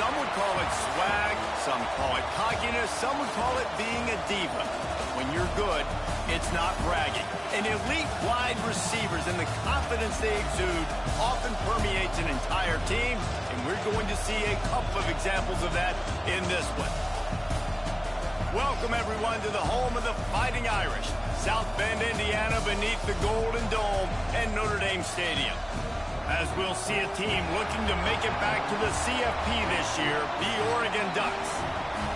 Some would call it swag, some call it cockiness, some would call it being a diva. When you're good, it's not bragging. And elite wide receivers and the confidence they exude often permeates an entire team, and we're going to see a couple of examples of that in this one. Welcome, everyone, to the home of the Fighting Irish, South Bend, Indiana, beneath the Golden Dome and Notre Dame Stadium. As we'll see a team looking to make it back to the CFP this year, the Oregon Ducks,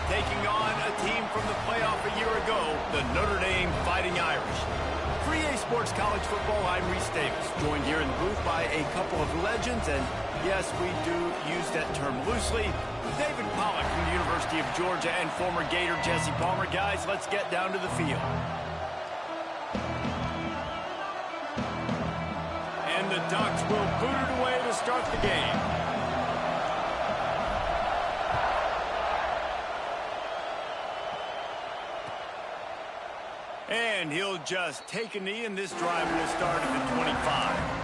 taking on a team from the playoff a year ago, the Notre Dame Fighting Irish. For EA Sports College Football, I'm Reese Davis, joined here in the booth by a couple of legends, and yes, we do use that term loosely. David Pollack from the University of Georgia and former Gator Jesse Palmer. Guys, let's get down to the field. And the Ducks will boot it away to start the game. And he'll just take a knee, and this drive will start at the 25.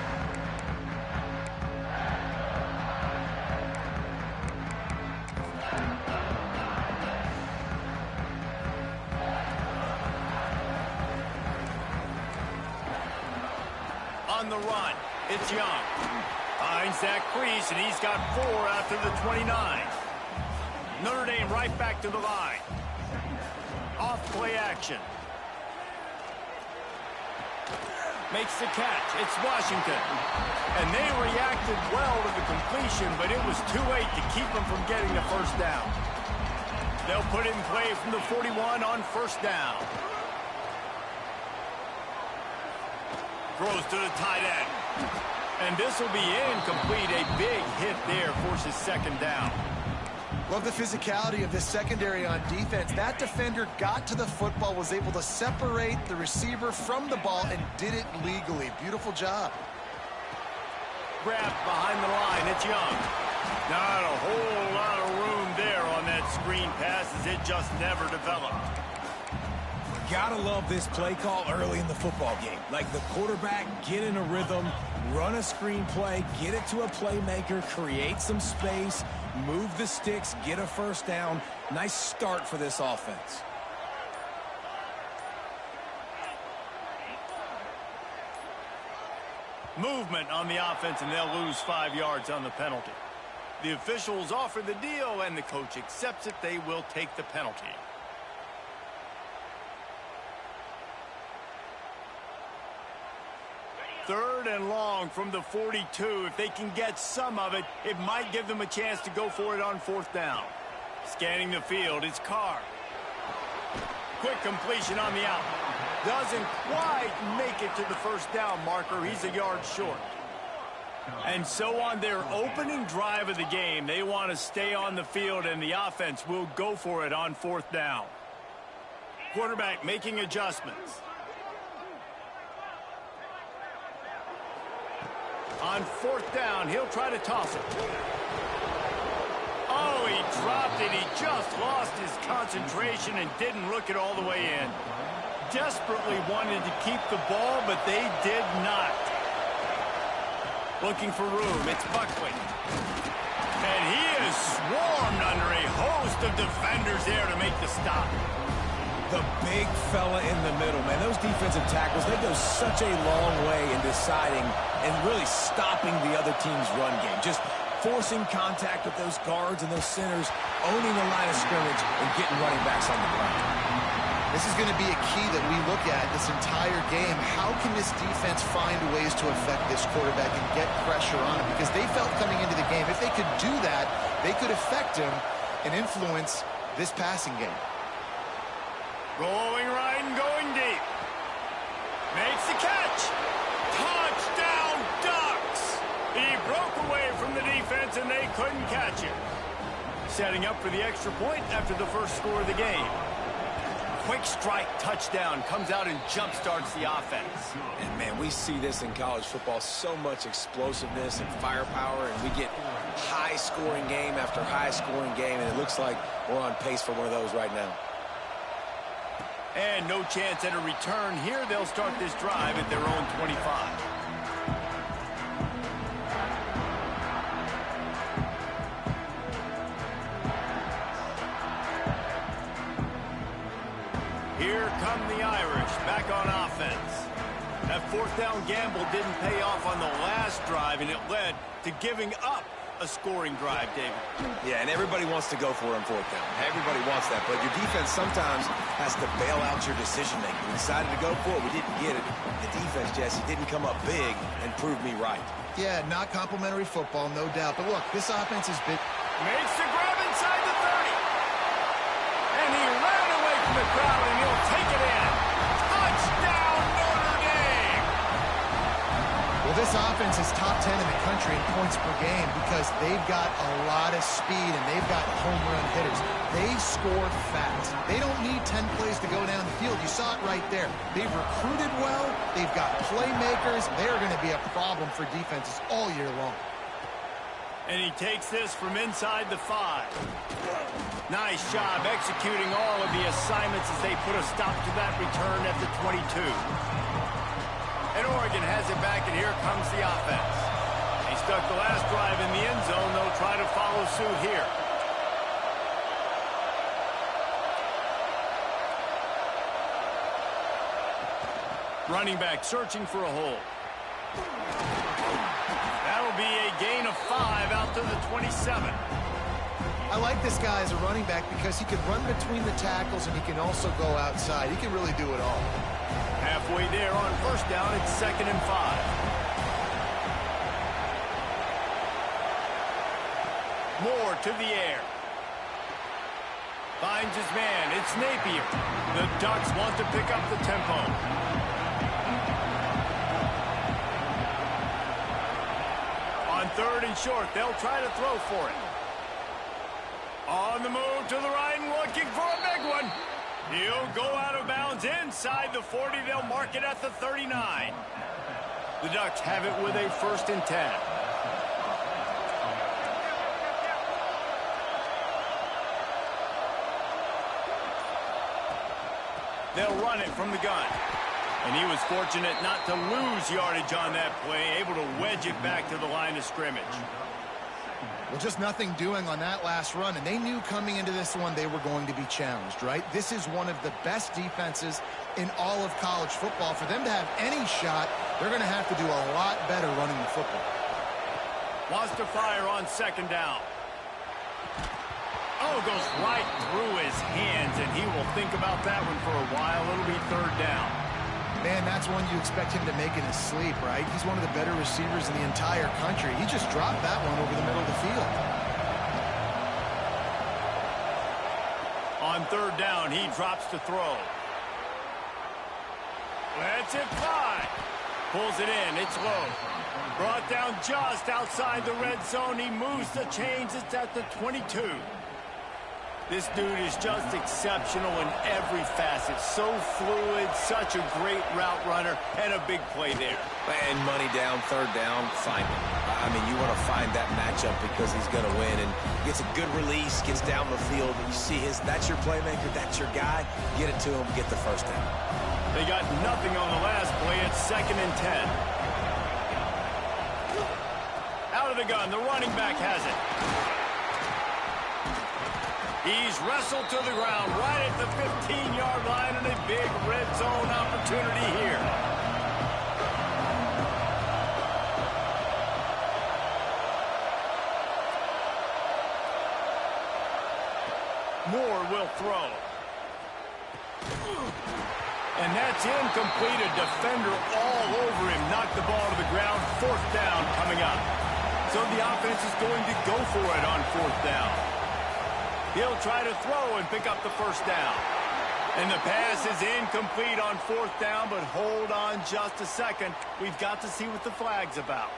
On the run, it's Young. Finds that crease, and he's got 4 after the 29. Notre Dame right back to the line. Off play action. Makes the catch. It's Washington. And they reacted well to the completion, but it was too late to keep them from getting the first down. They'll put it in play from the 41 on first down. Throws to the tight end. And this will be incomplete. A big hit there forces second down. Love the physicality of this secondary on defense. That defender got to the football, was able to separate the receiver from the ball, and did it legally. Beautiful job. Grabbed behind the line. It's Young. Not a whole lot of room there on that screen pass, as it just never developed. Gotta love this play call early in the football game. Like the quarterback, get in a rhythm, run a screen play, get it to a playmaker, create some space, move the sticks, get a first down. Nice start for this offense. Movement on the offense, and they'll lose 5 yards on the penalty. The officials offer the deal, and the coach accepts it. They will take the penalty. Third and long from the 42. If they can get some of it, it might give them a chance to go for it on fourth down. Scanning the field, it's Carr. Quick completion on the out. Doesn't quite make it to the first down marker. He's a yard short. And so on their opening drive of the game, they want to stay on the field, and the offense will go for it on fourth down. Quarterback making adjustments. On fourth down, he'll try to toss it. Oh, he dropped it. He just lost his concentration and didn't look it all the way in. Desperately wanted to keep the ball, but they did not. Looking for room, it's Buckley. And he is swarmed under a host of defenders there to make the stop. The big fella in the middle, man. Those defensive tackles, they go such a long way in deciding and really stopping the other team's run game. Just forcing contact with those guards and those centers, owning the line of scrimmage, and getting running backs on the ground. This is going to be a key that we look at this entire game. How can this defense find ways to affect this quarterback and get pressure on him? Because they felt coming into the game, if they could do that, they could affect him and influence this passing game. Rolling right and going deep. Makes the catch. Touchdown, Ducks! He broke away from the defense, and they couldn't catch him. Setting up for the extra point after the first score of the game. Quick strike touchdown comes out and jump-starts the offense. And, man, we see this in college football, so much explosiveness and firepower, and we get high-scoring game after high-scoring game, and it looks like we're on pace for one of those right now. And no chance at a return here. They'll start this drive at their own 25. come the Irish back on offense. That fourth down gamble didn't pay off on the last drive, and it led to giving up a scoring drive, David. Yeah, and everybody wants to go for it on fourth down. Everybody wants that, but your defense sometimes has to bail out your decision-making. We decided to go for it. We didn't get it. The defense, Jesse, didn't come up big and prove me right. Yeah, not complimentary football, no doubt. But look, this offense has been... Makes the grab inside the 30. And he ran away from the crowd, and he'll take it in. Touchdown, Notre Dame! Well, this offense is top 10 in the country in points per game because they've got a lot of speed and they've got home run hitters. They score fast. They don't need 10 plays to go down the field. You saw it right there. They've recruited well. They've got playmakers. They're going to be a problem for defenses all year long. And he takes this from inside the 5. Nice job executing all of the assignments as they put a stop to that return at the 22. And Oregon has it back, and here comes the offense. They stuck the last drive in the end zone. They'll try to follow suit here. Running back searching for a hole. That'll be a gain of 5 out to the 27. I like this guy as a running back because he can run between the tackles and he can also go outside. He can really do it all. Halfway there on first down, it's 2nd and 5. Moore to the air. Finds his man. It's Napier. The Ducks want to pick up the tempo. On 3rd and short, they'll try to throw for it. On the move to the right and looking for a big one. He'll go out of bounds inside the 40. They'll mark it at the 39. The Ducks have it with a 1st and 10. They'll run it from the gun. And he was fortunate not to lose yardage on that play, able to wedge it back to the line of scrimmage. Well, just nothing doing on that last run, and they knew coming into this one they were going to be challenged, right? This is one of the best defenses in all of college football. For them to have any shot, they're going to have to do a lot better running the football. Wants to fire on 2nd down. Oh, goes right through his hands, and he will think about that one for a while. It'll be 3rd down. Man, that's one you expect him to make in his sleep, right? He's one of the better receivers in the entire country. He just dropped that one over the middle of the field. On 3rd down, he drops to throw. Lets it fly. Pulls it in. It's low. Brought down just outside the red zone. He moves the chains. It's at the 22. This dude is just exceptional in every facet. So fluid, such a great route runner, and a big play there. And money down, 3rd down, find him. I mean, you want to find that matchup because he's going to win. And gets a good release, gets down the field. And you see that's your playmaker, that's your guy. Get it to him, get the 1st down. They got nothing on the last play. It's 2nd and 10. Out of the gun, the running back has it. He's wrestled to the ground right at the 15-yard line, and a big red zone opportunity here. Moore will throw. And that's incomplete. A defender all over him. Knocked the ball to the ground. 4th down coming up. So the offense is going to go for it on 4th down. He'll try to throw and pick up the 1st down. And the pass is incomplete on 4th down, but hold on just a second. We've got to see what the flag's about.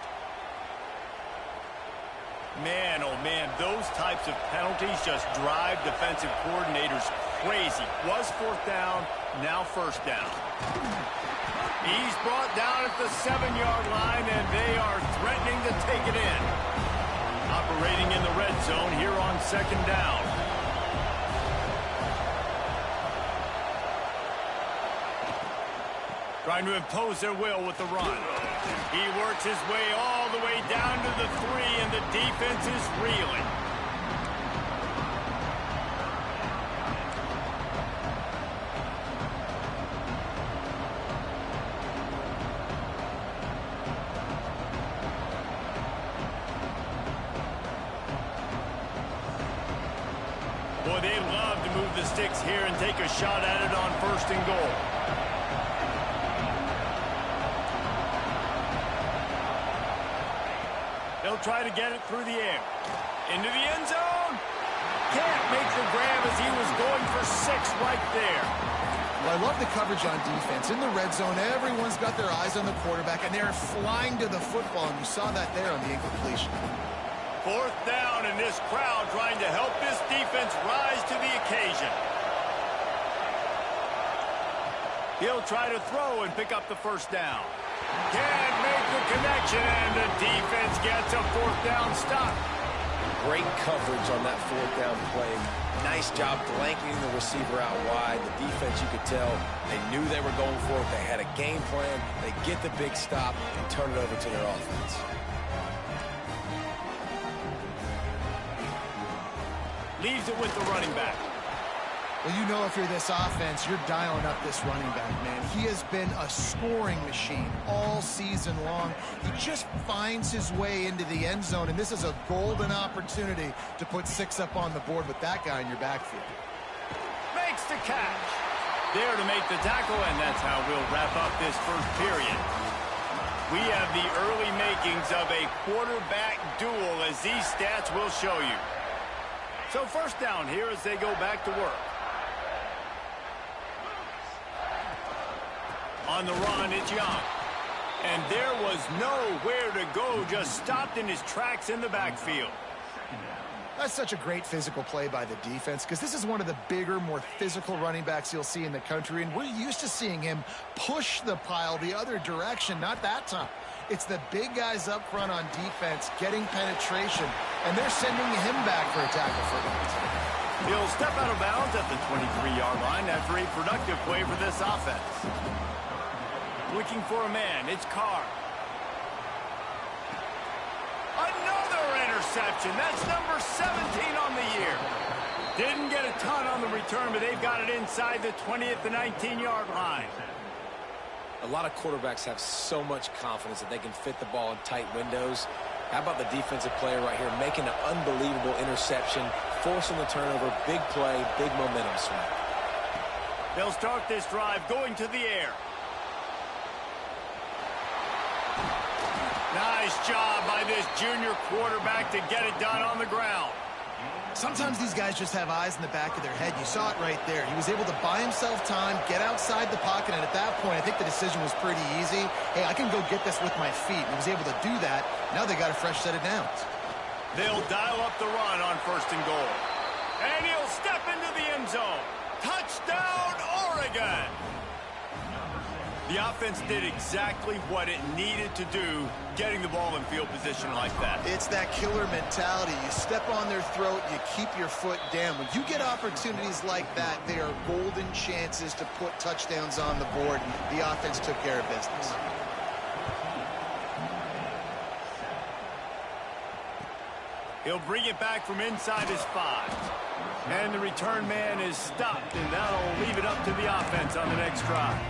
Man, oh man, those types of penalties just drive defensive coordinators crazy. Was 4th down, now 1st down. He's brought down at the 7-yard line, and they are threatening to take it in. Operating in the red zone here on 2nd down. Trying to impose their will with the run. He works his way all the way down to the 3, and the defense is reeling. Boy, they love to move the sticks here and take a shot at it on 1st and goal. They'll try to get it through the air. Into the end zone. Can't make the grab as he was going for 6 right there. Well, I love the coverage on defense. In the red zone, everyone's got their eyes on the quarterback, and they're flying to the football, and you saw that there on the incompletion. 4th down, and this crowd trying to help this defense rise to the occasion. He'll try to throw and pick up the 1st down. Can't make the connection, and the defense gets a 4th down stop. Great coverage on that 4th down play. Nice job blanketing the receiver out wide. The defense, you could tell, they knew they were going for it. They had a game plan. They get the big stop and turn it over to their offense. Leaves it with the running back. Well, you know if you're this offense, you're dialing up this running back, man. He has been a scoring machine all season long. He just finds his way into the end zone, and this is a golden opportunity to put 6 up on the board with that guy in your backfield. Makes the catch. There to make the tackle, and that's how we'll wrap up this 1st period. We have the early makings of a quarterback duel, as these stats will show you. So 1st down here as they go back to work. On the run, it's Young. And there was nowhere to go, just stopped in his tracks in the backfield. That's such a great physical play by the defense, because this is one of the bigger, more physical running backs you'll see in the country, and we're used to seeing him push the pile the other direction. Not that time. It's the big guys up front on defense getting penetration, and they're sending him back for a tackle for that. He'll step out of bounds at the 23-yard line after a productive play for this offense. Looking for a man, it's Carr. Another interception. That's number 17 on the year. Didn't get a ton on the return, but they've got it inside the 20 at the 19-yard line. A lot of quarterbacks have so much confidence that they can fit the ball in tight windows. How about the defensive player right here making an unbelievable interception, forcing the turnover, big play, big momentum swing. They'll start this drive going to the air. Nice job by this junior quarterback to get it done on the ground. Sometimes these guys just have eyes in the back of their head. You saw it right there. He was able to buy himself time, get outside the pocket, and at that point, I think the decision was pretty easy. Hey, I can go get this with my feet. And he was able to do that. Now they got a fresh set of downs. They'll dial up the run on 1st and goal. And he'll step into the end zone. Touchdown, Oregon! The offense did exactly what it needed to do, getting the ball in field position like that. It's that killer mentality. You step on their throat, you keep your foot down. When you get opportunities like that, they are golden chances to put touchdowns on the board. The offense took care of business. He'll bring it back from inside his 5. And the return man is stopped, and that'll leave it up to the offense on the next drive.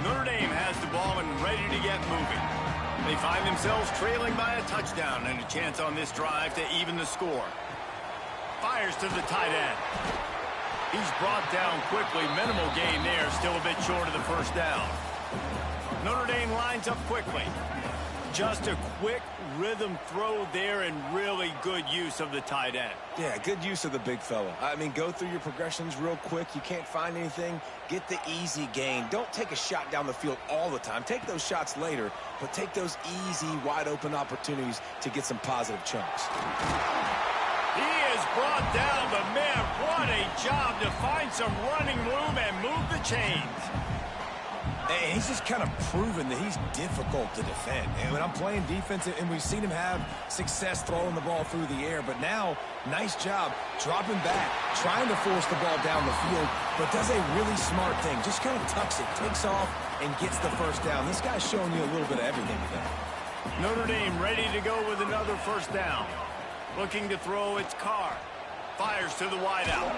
Notre Dame has the ball and ready to get moving. They find themselves trailing by a touchdown and a chance on this drive to even the score. Fires to the tight end. He's brought down quickly. Minimal gain there, still a bit short of the 1st down. Notre Dame lines up quickly. Just a quick rhythm throw there and really good use of the tight end. Yeah, good use of the big fella. I mean, go through your progressions real quick. You can't find anything. Get the easy gain. Don't take a shot down the field all the time. Take those shots later, but take those easy, wide-open opportunities to get some positive chunks. He has brought down the man. What a job to find some running room and move the chains. And he's just kind of proven that he's difficult to defend. And when I'm playing defense, and we've seen him have success throwing the ball through the air, but now, nice job dropping back, trying to force the ball down the field, but does a really smart thing. Just kind of tucks it, takes off, and gets the 1st down. This guy's showing you a little bit of everything today. Notre Dame ready to go with another 1st down. Looking to throw, it's Carr. Fires to the wideout.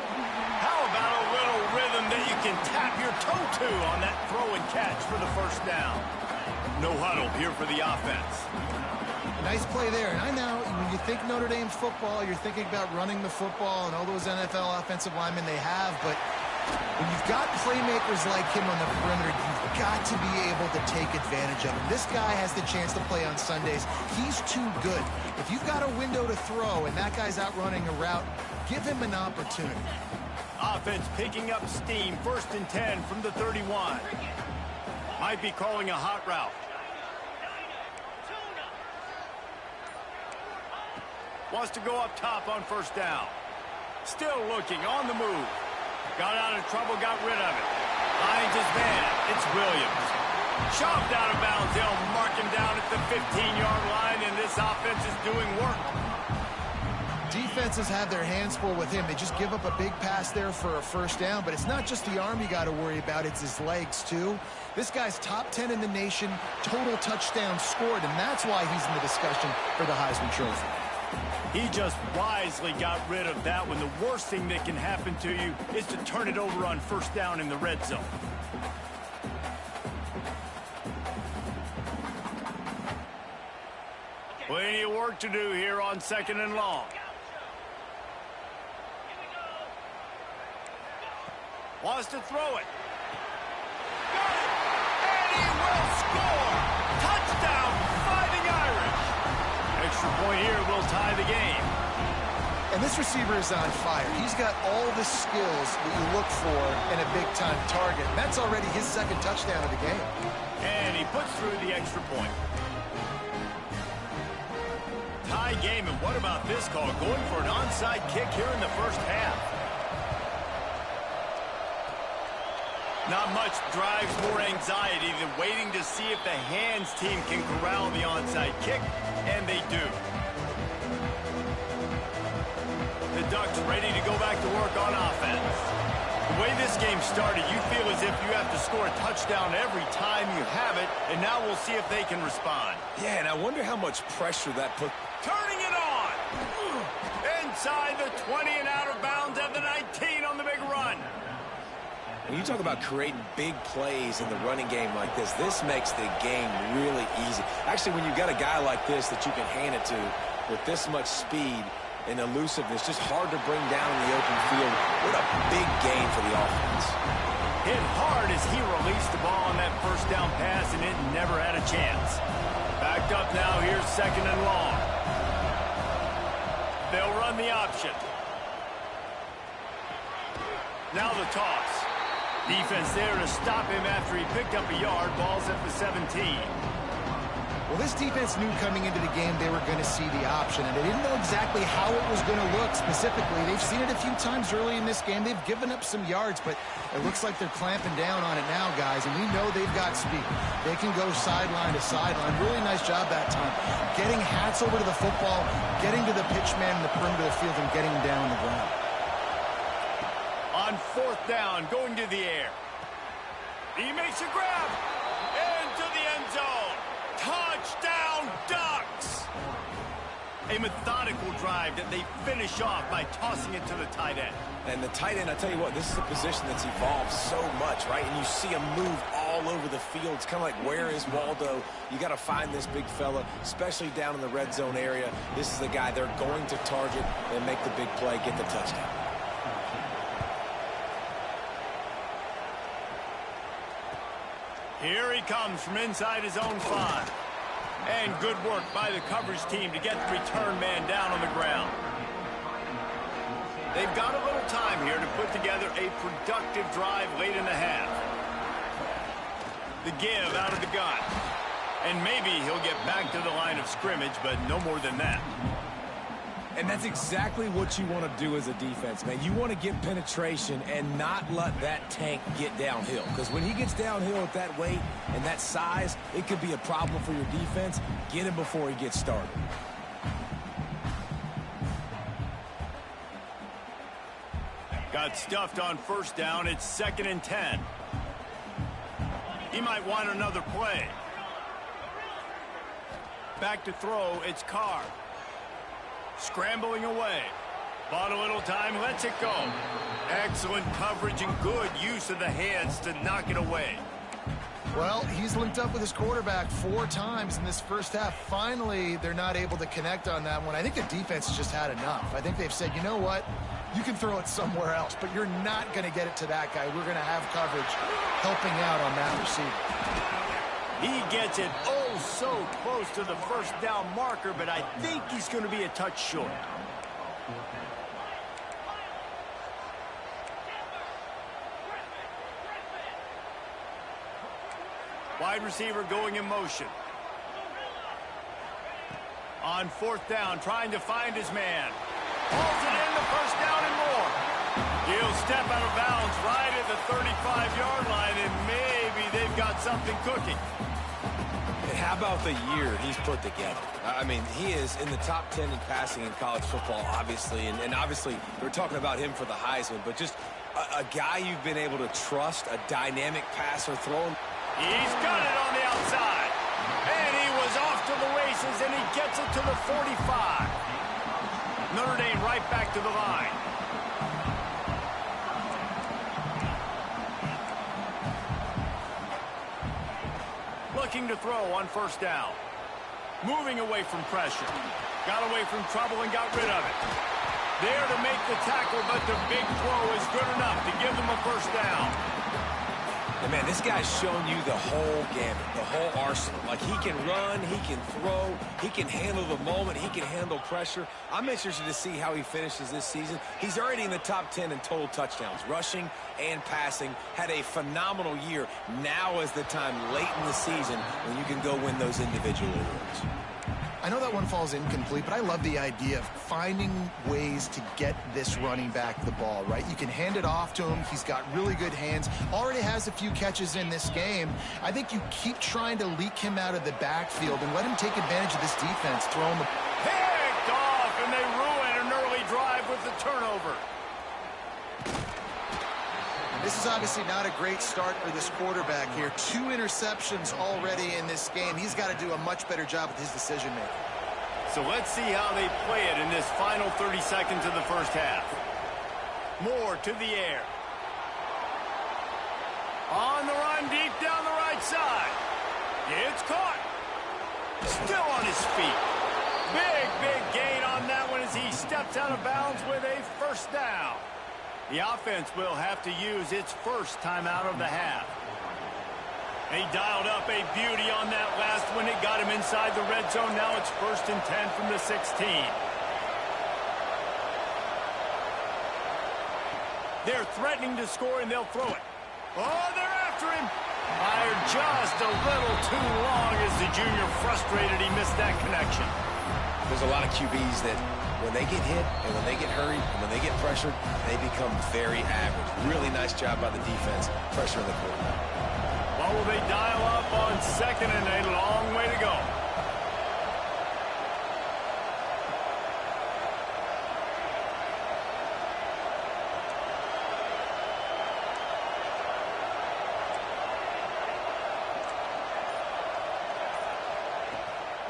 How about a little rhythm that you can tap your toe to on that throw and catch for the 1st down? No huddle here for the offense. Nice play there. And I know when you think Notre Dame football, you're thinking about running the football and all those NFL offensive linemen they have. But when you've got playmakers like him on the perimeter, you've got to be able to take advantage of him. This guy has the chance to play on Sundays. He's too good. If you've got a window to throw and that guy's out running a route, give him an opportunity. Offense picking up steam. 1st and 10 from the 31. Might be calling a hot route. Wants to go up top on 1st down. Still looking, on the move. Got out of trouble, got rid of it. Finds his man. It's Williams. Shoved out of bounds. They'll mark him down at the 15-yard line, and this offense is doing work. Defenses have their hands full with him. They just give up a big pass there for a 1st down, but it's not just the arm you got to worry about, it's his legs too. This guy's top 10 in the nation, total touchdowns scored, and that's why he's in the discussion for the Heisman Trophy. He just wisely got rid of that one. The worst thing that can happen to you is to turn it over on 1st down in the red zone. Plenty of work to do here on 2nd and long. Wants to throw it. Got it! And he will score! Touchdown, Fighting Irish! Extra point here will tie the game. And this receiver is on fire. He's got all the skills that you look for in a big-time target. That's already his 2nd touchdown of the game. And he puts through the extra point. Tie game, and what about this call? Going for an onside kick here in the 1st half. Not much drives more anxiety than waiting to see if the hands team can corral the onside kick, and they do. The Ducks ready to go back to work on offense. The way this game started, you feel as if you have to score a touchdown every time you have it, and now we'll see if they can respond. Yeah, and I wonder how much pressure that put. Turning it on! Inside the 20 and out of bounds at the 19 on the big run. When you talk about creating big plays in the running game like this makes the game really easy. Actually, when you've got a guy like this that you can hand it to with this much speed and elusiveness, just hard to bring down in the open field. What a big game for the offense. Hit hard as he released the ball on that 1st down pass, and it never had a chance. Backed up now, here's 2nd and long. They'll run the option. Now the toss. Defense there to stop him after he picked up a yard. Ball's at the 17. Well, this defense knew coming into the game they were going to see the option, and they didn't know exactly how it was going to look specifically. They've seen it a few times early in this game. They've given up some yards, but it looks like they're clamping down on it now, guys, and we know they've got speed. They can go sideline to sideline. Really nice job that time. Getting hats over to the football, getting to the pitch man in the perimeter of the field, and getting down on the ground. On 4th down, going to the air. He makes a grab. Into the end zone. Touchdown, Ducks! A methodical drive that they finish off by tossing it to the tight end. And the tight end, I tell you what, this is a position that's evolved so much, right? And you see him move all over the field. It's kind of like, where is Waldo? You got to find this big fella, especially down in the red zone area. This is the guy they're going to target and make the big play, get the touchdown. Here he comes from inside his own 5. And good work by the coverage team to get the return man down on the ground. They've got a little time here to put together a productive drive late in the half. The give out of the gun. And maybe he'll get back to the line of scrimmage, but no more than that. And that's exactly what you want to do as a defense, man. You want to get penetration and not let that tank get downhill. Because when he gets downhill at that weight and that size, it could be a problem for your defense. Get him before he gets started. Got stuffed on 1st down. It's 2nd and 10. He might want another play. Back to throw. It's Carr. Scrambling away. Bought a little time, lets it go. Excellent coverage and good use of the hands to knock it away. Well, he's linked up with his quarterback 4 times in this first half. Finally, they're not able to connect on that one. I think the defense has just had enough. I think they've said, you know what? You can throw it somewhere else, but you're not going to get it to that guy. We're going to have coverage helping out on that receiver. He gets it oh so close to the first down marker, but I think he's going to be a touch short. Wide receiver going in motion. On 4th down, trying to find his man. Pulls it in, the first down and more. He'll step out of bounds right at the 35-yard line, and maybe they've got something cooking. And how about the year he's put together? I mean, he is in the top 10 in passing in college football, obviously. And obviously, we're talking about him for the Heisman, but just a guy you've been able to trust, a dynamic passer, throwing. He's got it on the outside. And he was off to the races, and he gets it to the 45. Notre Dame right back to the line. Looking to throw on 1st down. Moving away from pressure. Got away from trouble and got rid of it. There to make the tackle, but the big throw is good enough to give them a 1st down. And man, this guy's shown you the whole gamut, the whole arsenal. Like, he can run, he can throw, he can handle the moment, he can handle pressure. I'm interested to see how he finishes this season. He's already in the top 10 in total touchdowns, rushing and passing. Had a phenomenal year. Now is the time late in the season when you can go win those individual awards. I know that one falls incomplete, but I love the idea of finding ways to get this running back the ball, right? You can hand it off to him. He's got really good hands. Already has a few catches in this game. I think you keep trying to leak him out of the backfield and let him take advantage of this defense, throw him the... Picked off, and they ruin an early drive with the turnover. This is obviously not a great start for this quarterback here. 2 interceptions already in this game. He's got to do a much better job with his decision-making. So let's see how they play it in this final 30 seconds of the first half. Moore to the air. On the run, deep down the right side. It's caught. Still on his feet. Big gain on that one as he steps out of bounds with a 1st down. The offense will have to use its first timeout of the half. They dialed up a beauty on that last one. It got him inside the red zone. Now it's 1st and 10 from the 16. They're threatening to score, and they'll throw it. Oh, they're after him. Fired just a little too long as the junior frustrated. He missed that connection. There's a lot of QBs that when they get hit and when they get hurried and when they get pressured, they become very average. Really nice job by the defense, pressuring the quarterback. Well, will they dial up on 2nd and a long way to go?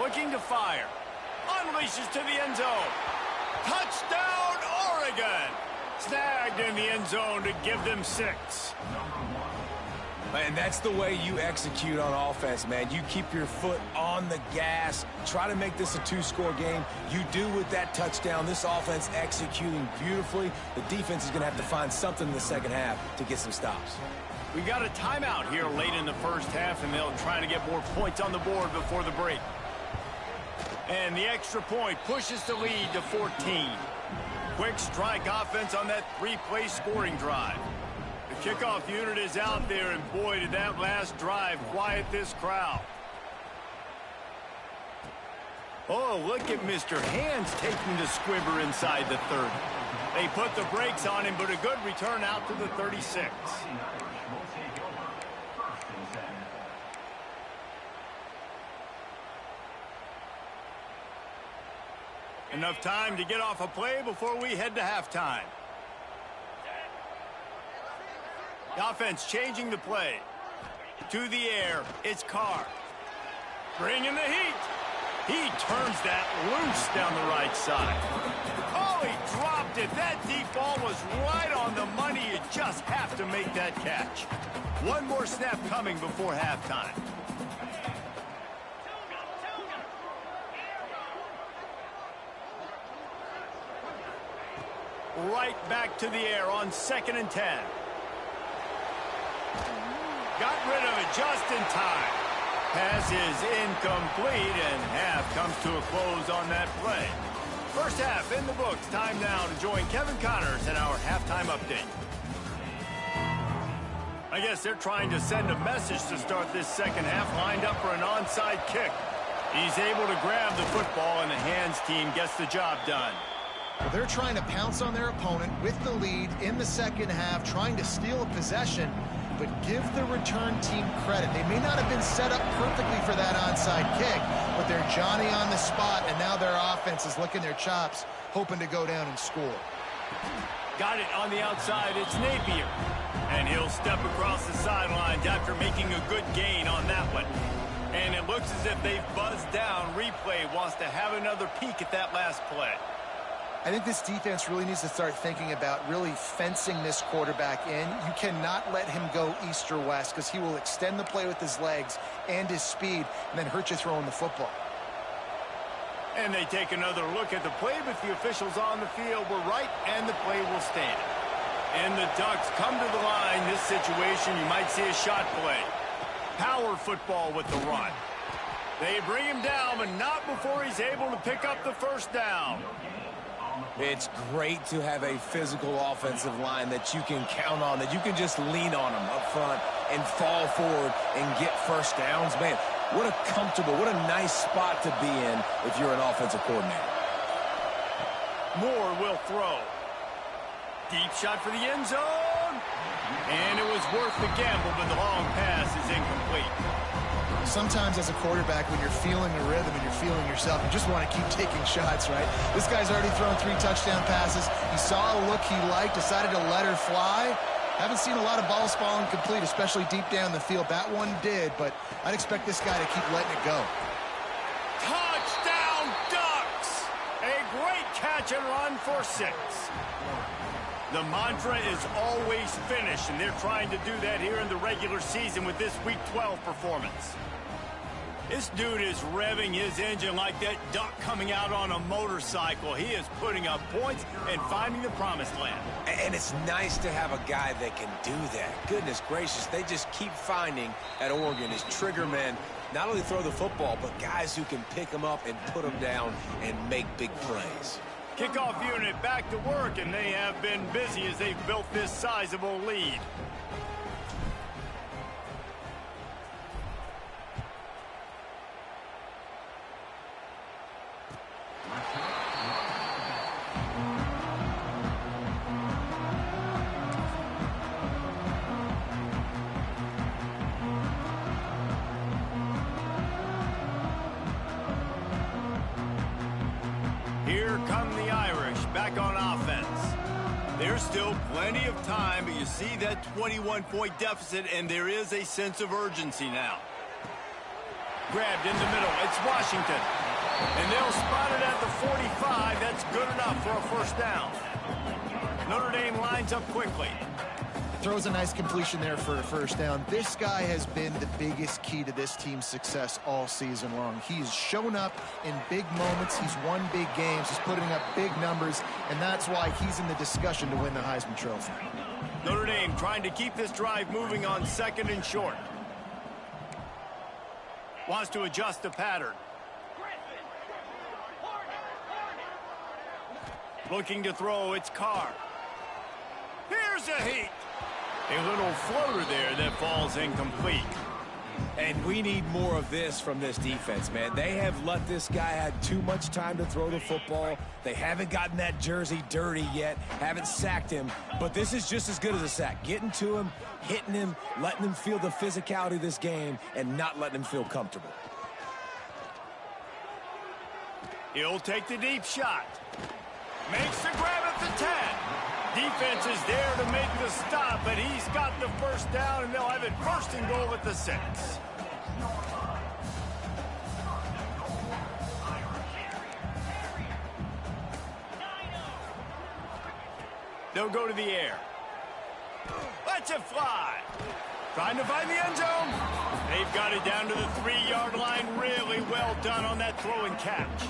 Looking to fire. Unleashes to the end zone. Touchdown, Oregon! Snagged in the end zone to give them 6. And that's the way you execute on offense, man. You keep your foot on the gas. Try to make this a 2-score game. You do with that touchdown. This offense executing beautifully. The defense is going to have to find something in the second half to get some stops. We've got a timeout here late in the first half, and they'll try to get more points on the board before the break. And the extra point pushes the lead to 14. Quick strike offense on that 3-play scoring drive. The kickoff unit is out there, and boy, did that last drive quiet this crowd. Oh, look at Mr. Hands taking the squibber inside the 30. They put the brakes on him, but a good return out to the 36. Enough time to get off a play before we head to halftime. The offense changing the play. To the air, it's Carr. Bringing the heat. He turns that loose down the right side. Oh, he dropped it. That deep ball was right on the money. You just have to make that catch. One more snap coming before halftime. Right back to the air on 2nd and 10. Got rid of it just in time. Pass is incomplete, and half comes to a close on that play. First half in the books. Time now to join Kevin Connors in our halftime update. I guess they're trying to send a message to start this second half, lined up for an onside kick. He's able to grab the football, and the hands team gets the job done. Well, they're trying to pounce on their opponent with the lead in the second half, trying to steal a possession, but give the return team credit. They may not have been set up perfectly for that onside kick, but they're Johnny on the spot, and now their offense is licking their chops, hoping to go down and score. Got it on the outside. It's Napier. And he'll step across the sidelines after making a good gain on that one. And it looks as if they've buzzed down. Replay wants to have another peek at that last play. I think this defense really needs to start thinking about really fencing this quarterback in. You cannot let him go east or west because he will extend the play with his legs and his speed and then hurt you throwing the football. And they take another look at the play, but the officials on the field were right, and the play will stand. And the Ducks come to the line. This situation, you might see a shot play. Power football with the run. They bring him down, but not before he's able to pick up the first down. It's great to have a physical offensive line that you can count on, that you can just lean on them up front and fall forward and get first downs. Man, what a comfortable, what a nice spot to be in if you're an offensive coordinator. Moore will throw. Deep shot for the end zone. And it was worth the gamble, but the long pass is incomplete. Sometimes as a quarterback, when you're feeling the rhythm and you're feeling yourself, you just want to keep taking shots, right? This guy's already thrown 3 touchdown passes. He saw a look he liked, decided to let her fly. Haven't seen a lot of balls falling complete, especially deep down the field. That one did, but I'd expect this guy to keep letting it go. Touchdown, Ducks! A great catch and run for 6. The mantra is always finish, and they're trying to do that here in the regular season with this Week 12 performance. This dude is revving his engine like that duck coming out on a motorcycle. He is putting up points and finding the promised land. And it's nice to have a guy that can do that. Goodness gracious, they just keep finding at Oregon as trigger men, not only throw the football, but guys who can pick them up and put them down and make big plays. Kickoff unit back to work, and they have been busy as they've built this sizable lead. Here come the Irish back on offense. There's still plenty of time, but you see that 21-point deficit, and there is a sense of urgency now. Grabbed in the middle. It's Washington. And they'll spot it at the 45. That's good enough for a first down. Notre Dame lines up quickly. Throws a nice completion there for a first down. This guy has been the biggest key to this team's success all season long. He's shown up in big moments. He's won big games. He's putting up big numbers, and that's why he's in the discussion to win the Heisman Trophy. Notre Dame trying to keep this drive moving on 2nd and short. Wants to adjust the pattern. Looking to throw, it's Carr. Here's a heat. A little floater there that falls incomplete. And we need more of this from this defense, man. They have let this guy have too much time to throw the football. They haven't gotten that jersey dirty yet, haven't sacked him. But this is just as good as a sack. Getting to him, hitting him, letting him feel the physicality of this game, and not letting him feel comfortable. He'll take the deep shot. Makes the grab at the 10. Defense is there to make the stop, but he's got the first down, and they'll have it 1st and goal at the 6. They'll go to the air. Let's it fly. Trying to find the end zone. They've got it down to the 3-yard line. Really well done on that throw and catch.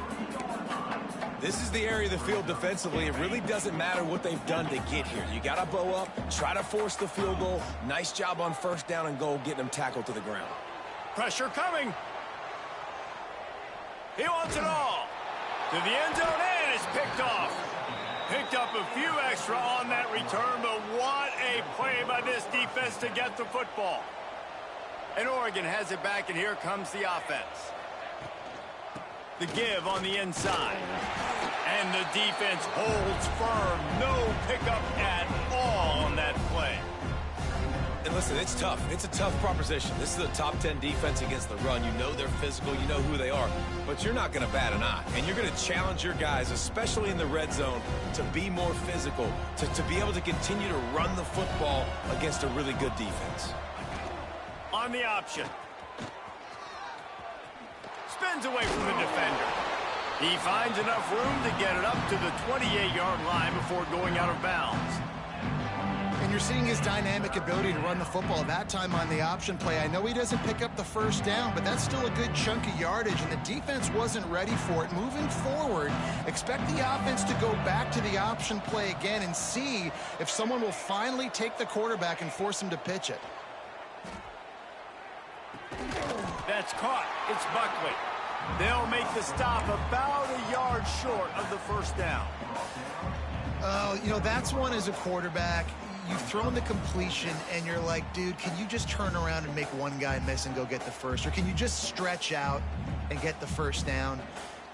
This is the area of the field defensively. It really doesn't matter what they've done to get here. You got to bow up, try to force the field goal. Nice job on first down and goal, getting them tackled to the ground. Pressure coming. He wants it all. To the end zone, and it's picked off. Picked up a few extra on that return, but what a play by this defense to get the football. And Oregon has it back, and here comes the offense. The give on the inside. And the defense holds firm. No pickup at all on that play. And listen, it's tough. It's a tough proposition. This is a top 10 defense against the run. You know they're physical. You know who they are. But you're not going to bat an eye. And you're going to challenge your guys, especially in the red zone, to be more physical, to be able to continue to run the football against a really good defense. On the option. Spins away from the defender. He finds enough room to get it up to the 28-yard line before going out of bounds. And you're seeing his dynamic ability to run the football. That time on the option play, I know he doesn't pick up the first down, but that's still a good chunk of yardage, and the defense wasn't ready for it. Moving forward, expect the offense to go back to the option play again and see if someone will finally take the quarterback and force him to pitch it. That's caught. It's Buckley. They'll make the stop about a yard short of the first down. You know, that's one as a quarterback. You've thrown the completion, and you're like, dude, can you just turn around and make one guy miss and go get the first? Or can you just stretch out and get the first down?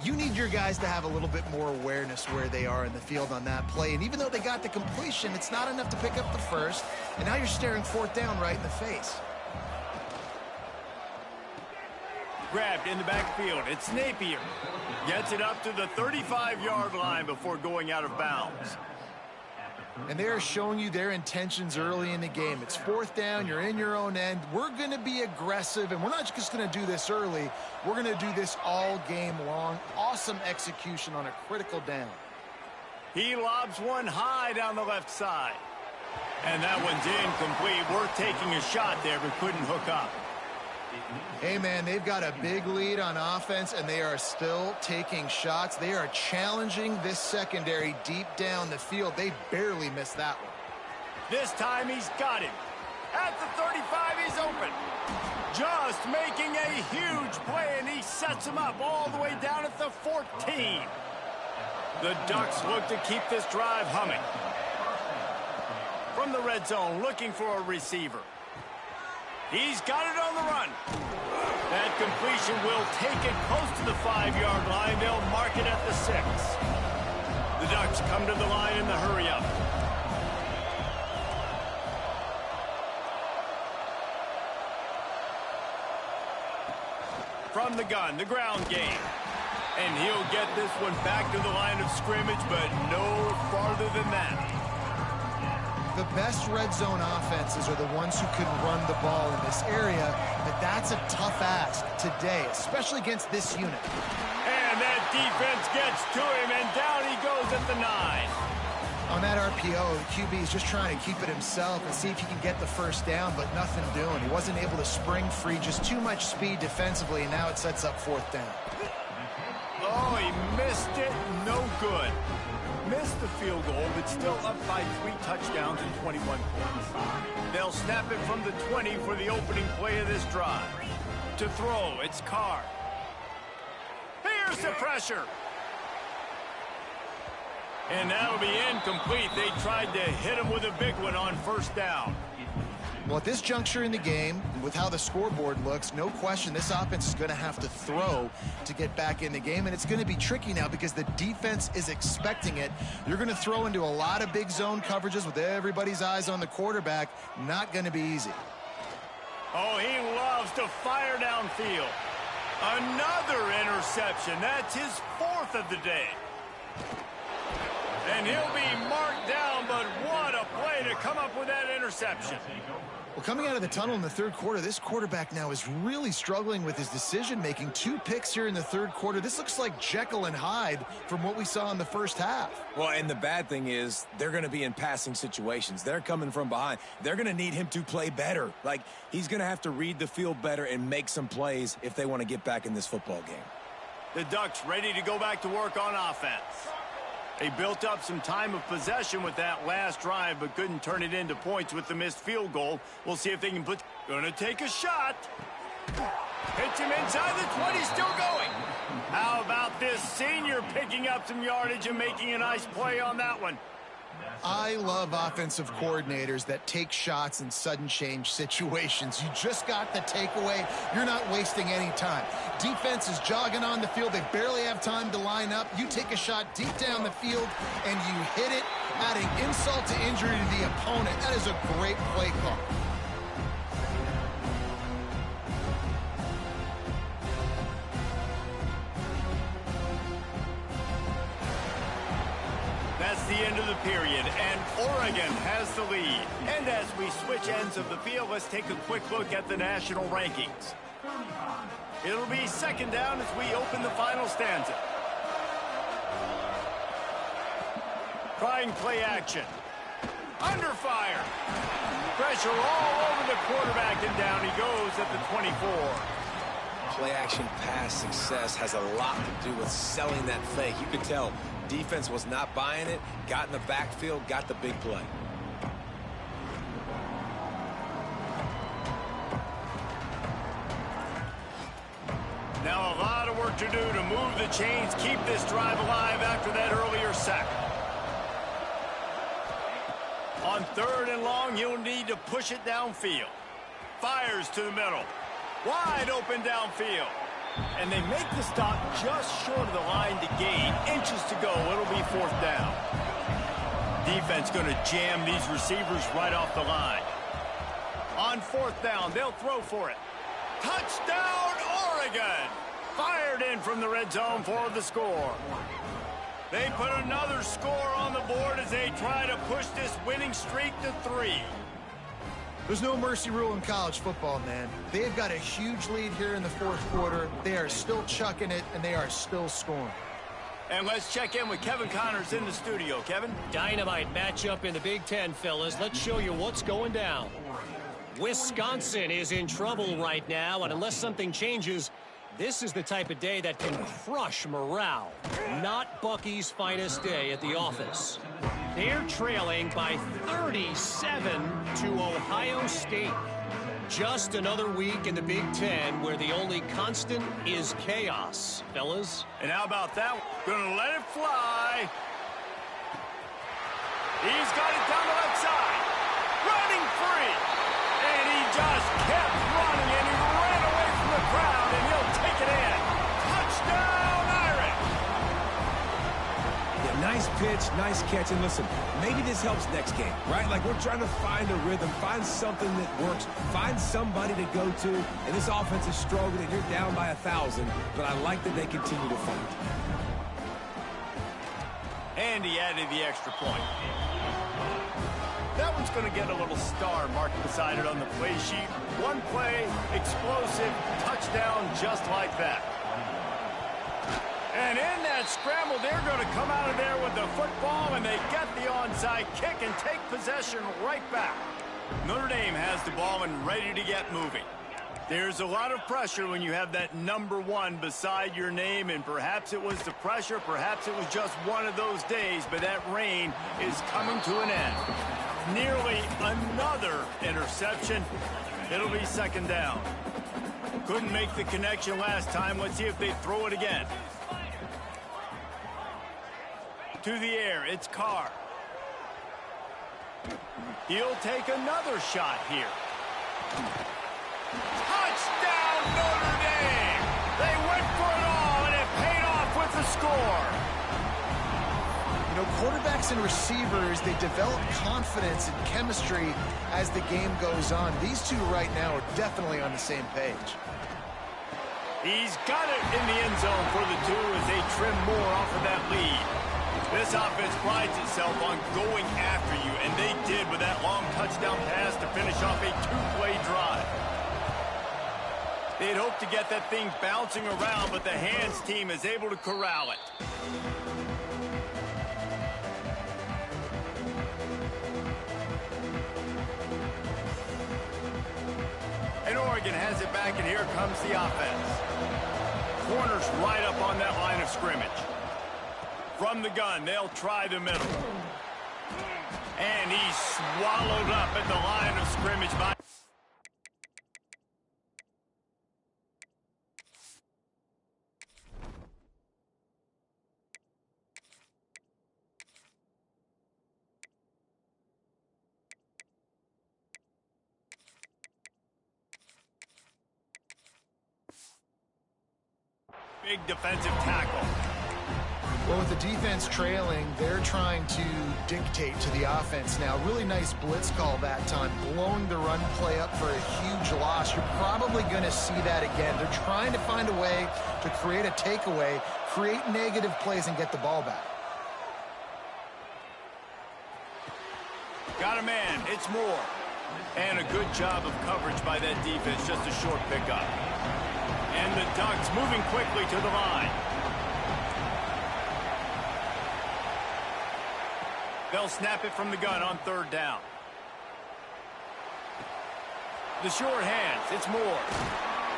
You need your guys to have a little bit more awareness where they are in the field on that play. And even though they got the completion, it's not enough to pick up the first. And now you're staring fourth down right in the face. Grabbed in the backfield. It's Napier. Gets it up to the 35-yard line before going out of bounds. And they are showing you their intentions early in the game. It's fourth down. You're in your own end. We're going to be aggressive, and we're not just going to do this early. We're going to do this all game long. Awesome execution on a critical down. He lobs one high down the left side. And that one's incomplete. We're taking a shot there, but couldn't hook up. Hey, man, they've got a big lead on offense, and they are still taking shots. They are challenging this secondary deep down the field. They barely missed that one. This time he's got him. At the 35, he's open. Just making a huge play, and he sets him up all the way down at the 14. The Ducks look to keep this drive humming. From the red zone, looking for a receiver. He's got it on the run. That completion will take it close to the 5-yard line. They'll mark it at the 6. The Ducks come to the line in the hurry-up. From the gun, the ground game. And he'll get this one back to the line of scrimmage, but no farther than that. The best red zone offenses are the ones who can run the ball in this area, but that's a tough ask today, especially against this unit. And that defense gets to him, and down he goes at the 9. On that RPO, the QB is just trying to keep it himself and see if he can get the first down, but nothing doing. He wasn't able to spring free, just too much speed defensively, and now it sets up fourth down. Oh, he missed it. No good. Missed the field goal, but still up by 3 touchdowns and 21 points. They'll snap it from the 20 for the opening play of this drive. To throw, it's Carr. Here's the pressure. And that'll be incomplete. They tried to hit him with a big one on first down. Well, at this juncture in the game, with how the scoreboard looks, no question this offense is going to have to throw to get back in the game, and it's going to be tricky now because the defense is expecting it. You're going to throw into a lot of big zone coverages with everybody's eyes on the quarterback. Not going to be easy. Oh, he loves to fire downfield. Another interception. That's his 4th of the day. And he'll be marked down, but what a play to come up with that interception. Well, coming out of the tunnel in the third quarter, this quarterback now is really struggling with his decision-making. 2 picks here in the third quarter. This looks like Jekyll and Hyde from what we saw in the first half. Well, and the bad thing is they're going to be in passing situations. They're coming from behind. They're going to need him to play better. Like, he's going to have to read the field better and make some plays if they want to get back in this football game. The Ducks ready to go back to work on offense. They built up some time of possession with that last drive, but couldn't turn it into points with the missed field goal. We'll see if they can put... Gonna take a shot. Hits him inside the 20, still going. How about this senior picking up some yardage and making a nice play on that one? I love offensive coordinators that take shots in sudden change situations. You just got the takeaway. You're not wasting any time. Defense is jogging on the field. They barely have time to line up. You take a shot deep down the field, and you hit it, adding insult to injury to the opponent. That is a great play call. That's the end of the period, and Oregon has the lead. And as we switch ends of the field, let's take a quick look at the national rankings. It'll be second down as we open the final stanza. Trying play action. Under fire. Pressure all over the quarterback, and down he goes at the 24. Play action pass success has a lot to do with selling that fake. You could tell defense was not buying it, got in the backfield, got the big play. Now a lot of work to do to move the chains, keep this drive alive after that earlier sack. On 3rd and long, you'll need to push it downfield. Fires to the middle. Wide open downfield. And they make the stop just short of the line to gain. Inches to go. It'll be 4th down. Defense going to jam these receivers right off the line. On 4th down, they'll throw for it. Touchdown, Oregon! Fired in from the red zone for the score. They put another score on the board as they try to push this winning streak to 3. There's no mercy rule in college football, man. They've got a huge lead here in the 4th quarter. They are still chucking it, and they are still scoring. And let's check in with Kevin Connors in the studio. Kevin? Dynamite matchup in the Big Ten, fellas. Let's show you what's going down. Wisconsin is in trouble right now, and unless something changes, this is the type of day that can crush morale. Not Bucky's finest day at the office. They're trailing by 37 to Ohio State. Just another week in the Big Ten where the only constant is chaos, fellas. And how about that? Gonna let it fly. He's got it down the left side. Running free. And he just kept running, and he ran away from the crowd, and he'll take it in. Touchdown, Irish! Yeah, nice pitch, nice catch. And listen, maybe this helps next game, right? Like, we're trying to find a rhythm, find something that works, find somebody to go to. And this offense is struggling, and you're down by 1,000. But I like that they continue to fight. And he added the extra point. That one's going to get a little star marked beside it on the play sheet. One play, explosive, touchdown just like that. And in that scramble, they're going to come out of there with the football, and they get the onside kick and take possession right back. Notre Dame has the ball and ready to get moving. There's a lot of pressure when you have that number 1 beside your name, and perhaps it was the pressure, perhaps it was just one of those days, but that reign is coming to an end. Nearly another interception. It'll be 2nd down. Couldn't make the connection last time. Let's see if they throw it again. To the air, it's Carr. He'll take another shot here. Touchdown, Notre Dame! They went for it all, and it paid off with the score. You know, quarterbacks and receivers, they develop confidence and chemistry as the game goes on. These two right now are definitely on the same page. He's got it in the end zone for the 2 as they trim more off of that lead. This offense prides itself on going after you, and they did with that long touchdown pass to finish off a two-play drive. They'd hoped to get that thing bouncing around, but the hands team is able to corral it. And Oregon has it back, and here comes the offense. Corners right up on that line of scrimmage. From the gun, they'll try the middle. And he's swallowed up at the line of scrimmage by... Big defensive tackle. Well, with the defense trailing, they're trying to dictate to the offense now. Really nice blitz call that time, blowing the run play up for a huge loss. You're probably going to see that again. They're trying to find a way to create a takeaway, create negative plays, and get the ball back. Got a man. It's Moore. And a good job of coverage by that defense. Just a short pickup. And the Ducks moving quickly to the line. They'll snap it from the gun on third down. The short hands. It's Moore.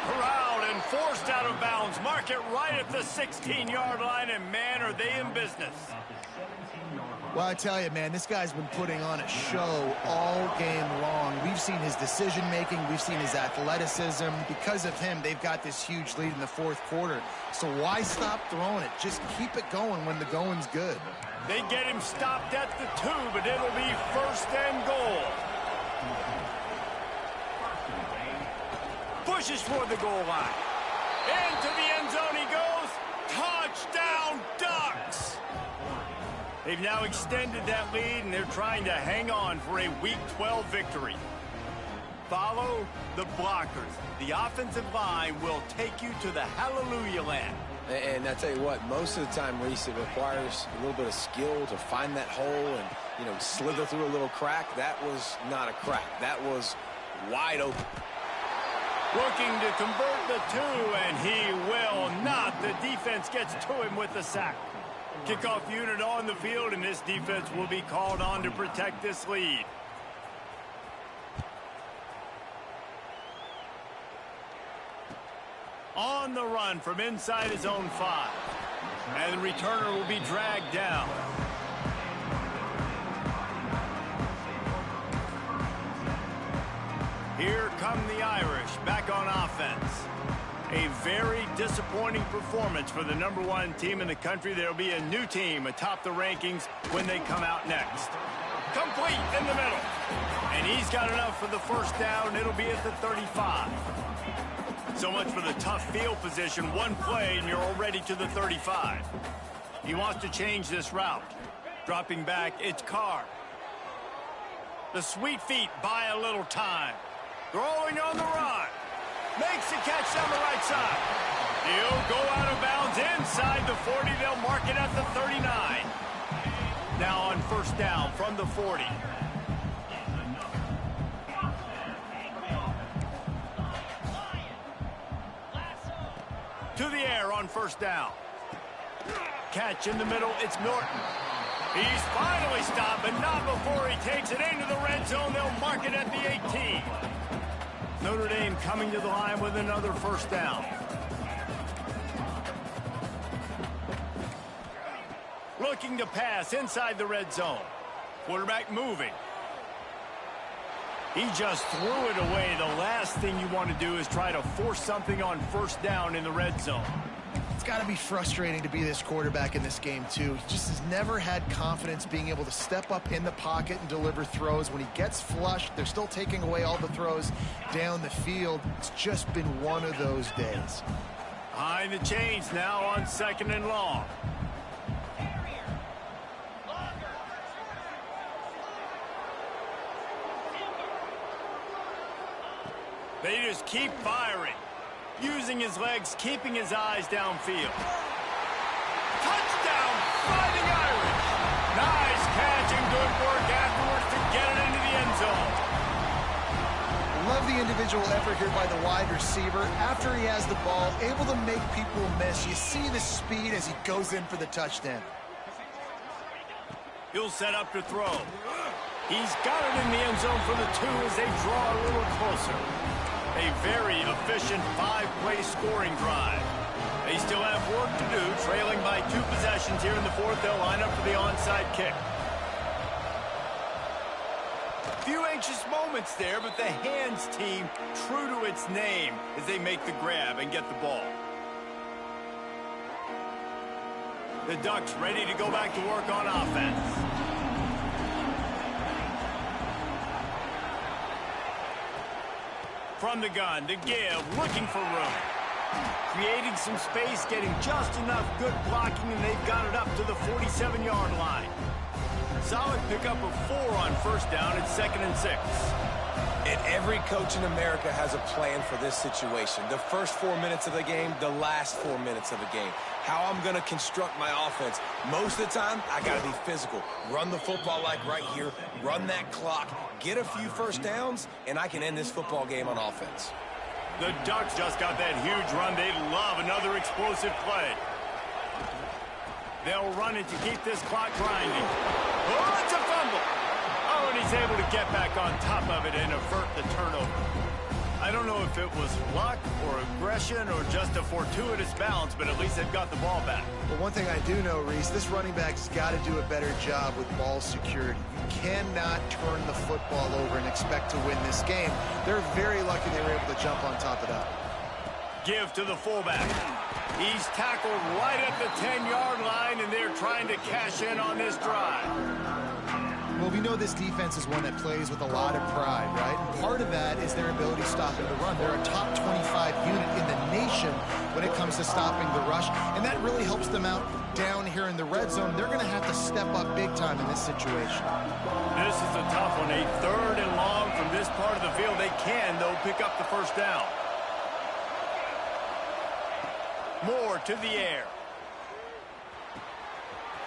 Corralled and forced out of bounds. Mark it right at the 16-yard line, and man, are they in business. Well, I tell you, man, this guy's been putting on a show all game long. We've seen his decision-making. We've seen his athleticism. Because of him, they've got this huge lead in the fourth quarter. So why stop throwing it? Just keep it going when the going's good. They get him stopped at the 2, but it'll be first and goal. Pushes for the goal line. Into the end zone he goes. Touchdown, Ducks! They've now extended that lead, and they're trying to hang on for a Week 12 victory. Follow the blockers. The offensive line will take you to the hallelujah land. And I tell you what, most of the time, Reese, it requires a little bit of skill to find that hole and, you know, slither through a little crack. That was not a crack. That was wide open. Looking to convert the 2, and he will not. The defense gets to him with the sack. Kickoff unit on the field, and this defense will be called on to protect this lead. On the run from inside his own 5. And the returner will be dragged down. Here come the Irish back on offense. A very disappointing performance for the #1 team in the country. There'll be a new team atop the rankings when they come out next. Complete in the middle. And he's got enough for the first down. It'll be at the 35. So much for the tough field position. One play and you're already to the 35. He wants to change this route. Dropping back, it's Carr. The sweet feet buy a little time. Throwing on the run. Makes the catch down the right side. He'll go out of bounds inside the 40. They'll mark it at the 39. Now on first down from the 40. To the air on first down. Catch in the middle. It's Notre. He's finally stopped, but not before he takes it into the red zone. They'll mark it at the 18. Notre Dame coming to the line with another first down. Looking to pass inside the red zone. Quarterback moving. He just threw it away. The last thing you want to do is try to force something on first down in the red zone. It's got to be frustrating to be this quarterback in this game, too. He just has never had confidence being able to step up in the pocket and deliver throws. When he gets flushed, they're still taking away all the throws down the field. It's just been one of those days. Behind the chains now on second and long. They just keep firing. Using his legs, keeping his eyes downfield. Touchdown, Fighting Irish! individual effort here by the wide receiver. After he has the ball, able to make people miss. You see the speed as he goes in for the touchdown. He'll set up to throw. He's got it in the end zone for the 2 as they draw a little closer. A very efficient 5-play scoring drive. They still have work to do, trailing by 2 possessions here in the 4th. They'll line up for the onside kick. Few anxious moments there, but the hands team true to its name as they make the grab and get the ball. The Ducks ready to go back to work on offense. From the gun, to give, looking for room. Creating some space, getting just enough good blocking, and they've got it up to the 47-yard line. Solid pickup of 4 on first down at 2nd and 6. And every coach in America has a plan for this situation. The first 4 minutes of the game, the last 4 minutes of the game. How I'm going to construct my offense. Most of the time, I got to be physical. Run the football like right here. Run that clock. Get a few first downs, and I can end this football game on offense. The Ducks just got that huge run. They'd love another explosive play. They'll run it to keep this clock grinding. Oh, it's a fumble. Oh, and he's able to get back on top of it and avert the turnover. I don't know if it was luck or aggression or just a fortuitous bounce, but at least they've got the ball back. Well, one thing I do know, Reese, this running back's got to do a better job with ball security. You cannot turn the football over and expect to win this game. They're very lucky they were able to jump on top of that. Give to the fullback. He's tackled right at the 10-yard line, and they're trying to cash in on this drive. Well, we know this defense is one that plays with a lot of pride, right? And part of that is their ability stopping the run. They're a top 25 unit in the nation when it comes to stopping the rush, and that really helps them out down here in the red zone. They're going to have to step up big time in this situation. This is a tough one. A 3rd and long from this part of the field. They can, though, pick up the first down. Moore to the air.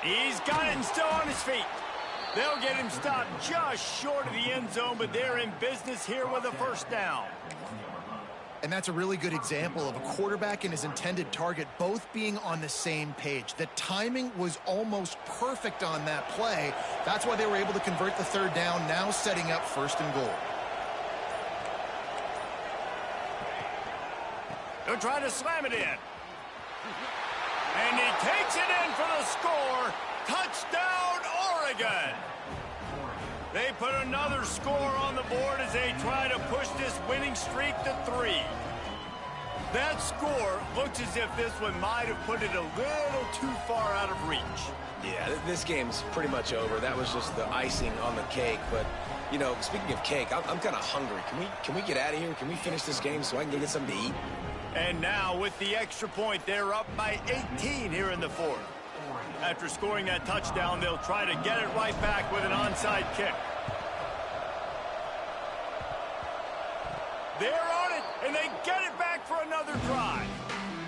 He's got it and still on his feet. They'll get him stopped just short of the end zone, but they're in business here with a first down. And that's a really good example of a quarterback and his intended target both being on the same page. The timing was almost perfect on that play. That's why they were able to convert the 3rd down, now setting up 1st and goal. They'll try to slam it in. And he takes it in for the score. Touchdown, Oregon. They put another score on the board as they try to push this winning streak to 3. That score looks as if this one might have put it a little too far out of reach. Yeah, this game's pretty much over. That was just the icing on the cake. But, you know, speaking of cake, I'm kind of hungry. Can we get out of here? Can we finish this game so I can go get something to eat? And now with the extra point, they're up by 18 here in the 4th. After scoring that touchdown, they'll try to get it right back with an onside kick. They're on it, and they get it back for another drive.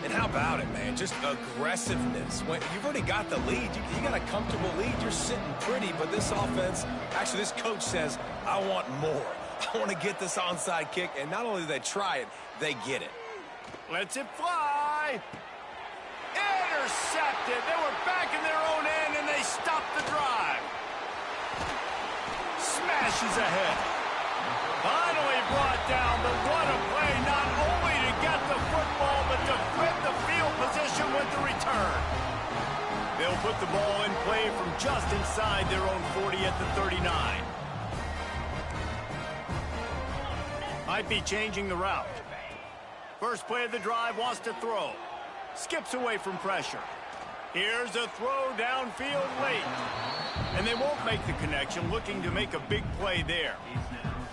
And how about it, man? Just aggressiveness. When you've already got the lead, you got a comfortable lead. You're sitting pretty, but this offense, actually this coach says, I want more. I want to get this onside kick, and not only do they try it, they get it. Lets it fly. Intercepted. They were back in their own end, and they stopped the drive. Smashes ahead. Finally brought down, but what a play, not only to get the football, but to flip the field position with the return. They'll put the ball in play from just inside their own 40 at the 39. Might be changing the route. First play of the drive, wants to throw. Skips away from pressure. Here's a throw downfield late. And they won't make the connection, looking to make a big play there.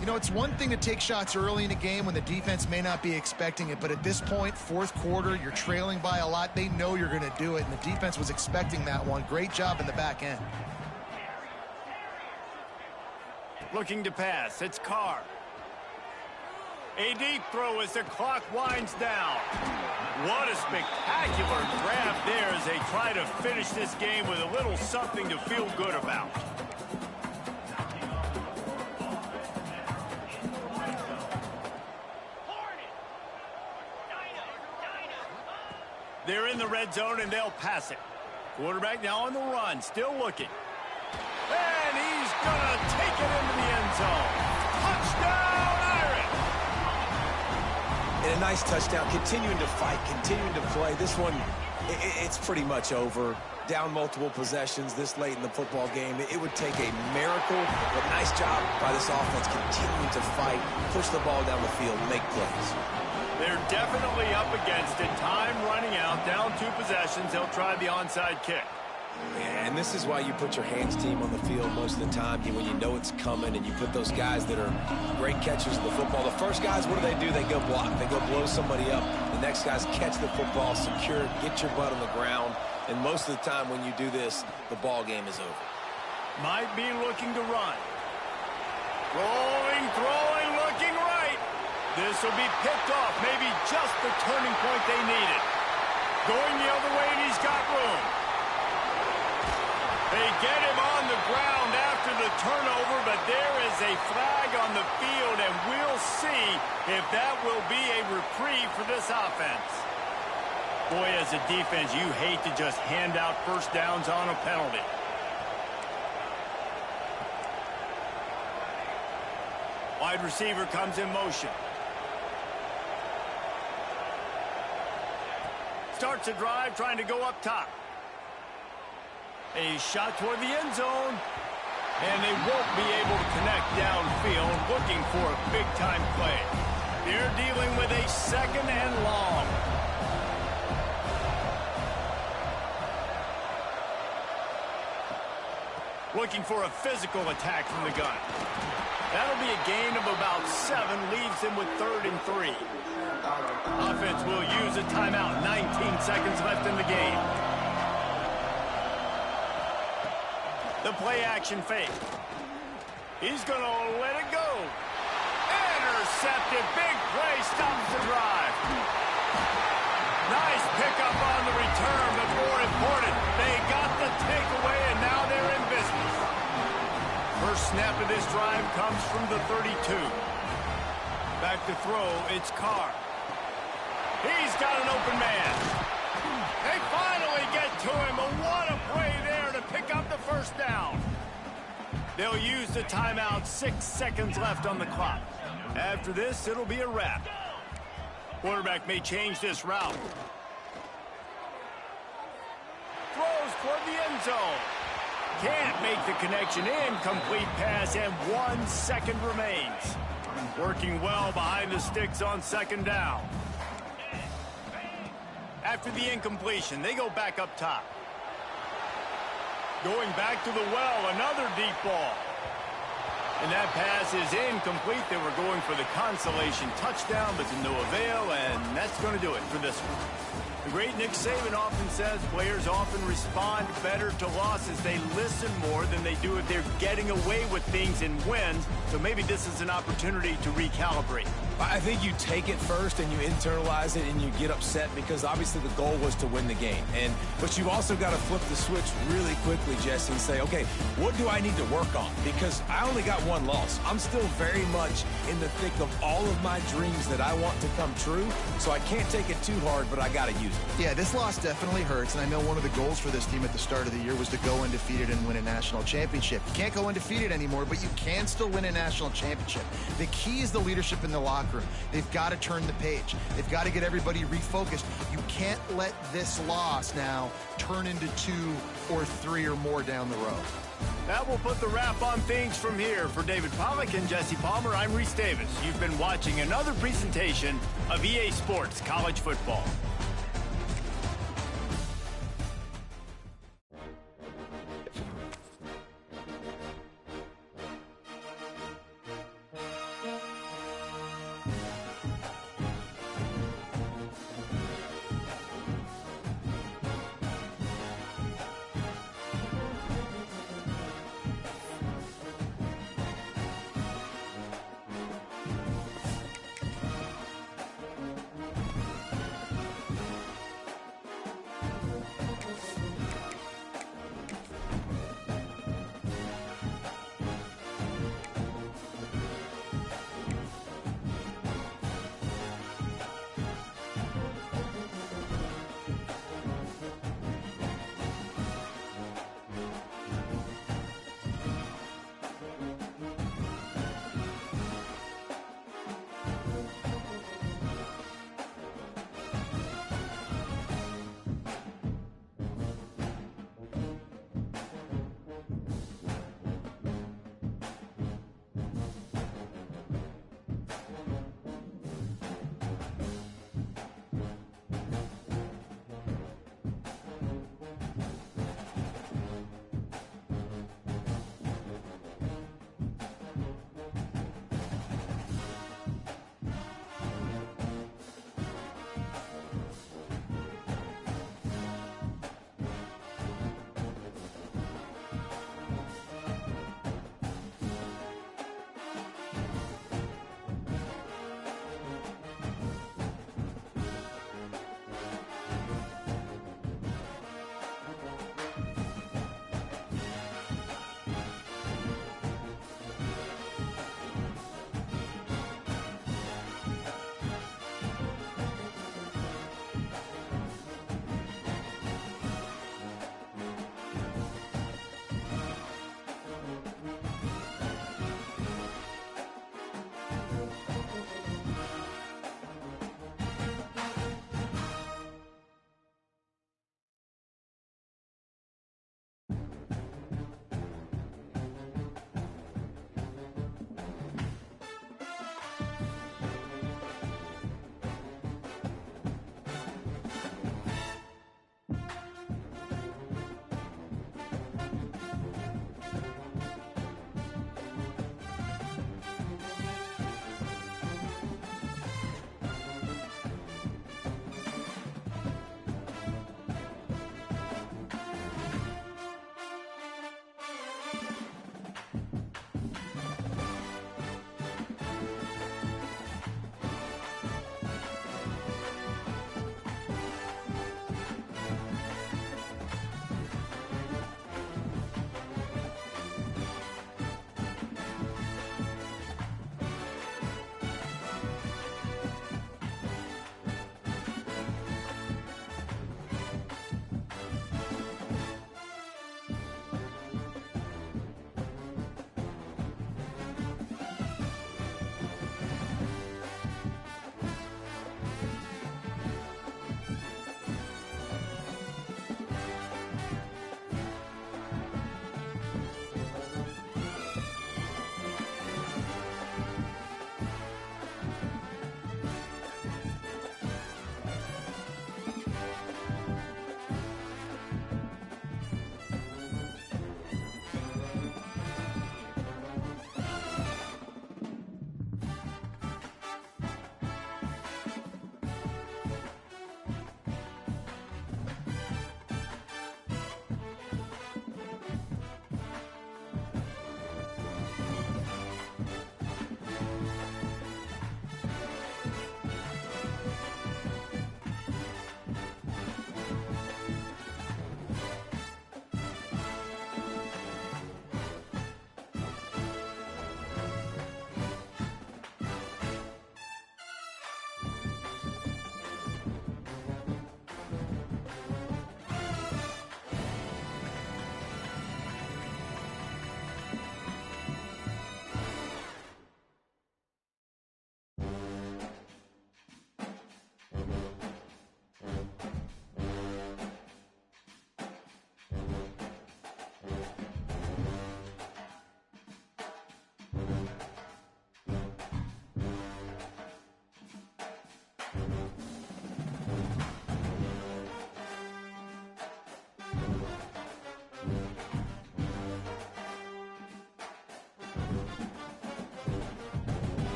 You know, it's one thing to take shots early in a game when the defense may not be expecting it, but at this point, 4th quarter, you're trailing by a lot. They know you're going to do it, and the defense was expecting that one. Great job in the back end. Looking to pass. It's Carr. A deep throw as the clock winds down. What a spectacular grab there as they try to finish this game with a little something to feel good about. They're in the red zone, and they'll pass it. Quarterback now on the run, still looking. And he's going to take it into the end zone. Touchdown, Irish! And a nice touchdown, continuing to fight, continuing to play. This one, it's pretty much over. Down multiple possessions this late in the football game. It would take a miracle, but nice job by this offense continuing to fight, push the ball down the field, make plays. They're definitely up against it. Time running out, down 2 possessions. They'll try the onside kick. Yeah, and this is why you put your hands team on the field most of the time when you know it's coming, and you put those guys that are great catchers of the football. The first guys, what do? They go block. They go blow somebody up. The next guys catch the football, secure it, get your butt on the ground. And most of the time when you do this, the ball game is over. Might be looking to run. Rolling, throwing, looking right. This will be picked off. Maybe just the turning point they needed. Going the other way, and he's got room. They get him on the ground after the turnover, but there is a flag on the field, and we'll see if that will be a reprieve for this offense. Boy, as a defense, you hate to just hand out first downs on a penalty. Wide receiver comes in motion. Starts a drive trying to go up top. A shot toward the end zone. And they won't be able to connect downfield, looking for a big-time play. They're dealing with a second and long. Looking for a physical attack from the gun. That'll be a gain of about 7, leaves them with 3rd and 3. Offense will use a timeout. 19 seconds left in the game. The play-action fake. He's going to let it go. Intercepted. Big play stops the drive. Nice pickup on the return, but more important, they got the takeaway, and now they're in business. First snap of this drive comes from the 32. Back to throw, it's Carr. He's got an open man. They finally get to him, and what a play there to pick up the first down. They'll use the timeout, 6 seconds left on the clock. After this, it'll be a wrap. Quarterback may change this route. Throws toward the end zone. Can't make the connection. Incomplete pass, and 1 second remains. Working well behind the sticks on second down. After the incompletion, they go back up top. Going back to the well, another deep ball. And that pass is incomplete. They were going for the consolation touchdown, but to no avail, and that's going to do it for this one. The great Nick Saban often says players often respond better to losses. They listen more than they do if they're getting away with things in wins. So maybe this is an opportunity to recalibrate. I think you take it first and you internalize it and you get upset because obviously the goal was to win the game. But you've also got to flip the switch really quickly, Jesse, and say, okay, what do I need to work on? Because I only got 1 loss. I'm still very much in the thick of all of my dreams that I want to come true. So I can't take it too hard, but I got to use it. Yeah, this loss definitely hurts, and I know one of the goals for this team at the start of the year was to go undefeated and win a national championship. You can't go undefeated anymore, but you can still win a national championship. The key is the leadership in the locker room. They've got to turn the page. They've got to get everybody refocused. You can't let this loss now turn into 2 or 3 or more down the road. That will put the wrap on things from here. For David Pollack and Jesse Palmer, I'm Reese Davis. You've been watching another presentation of EA Sports College Football.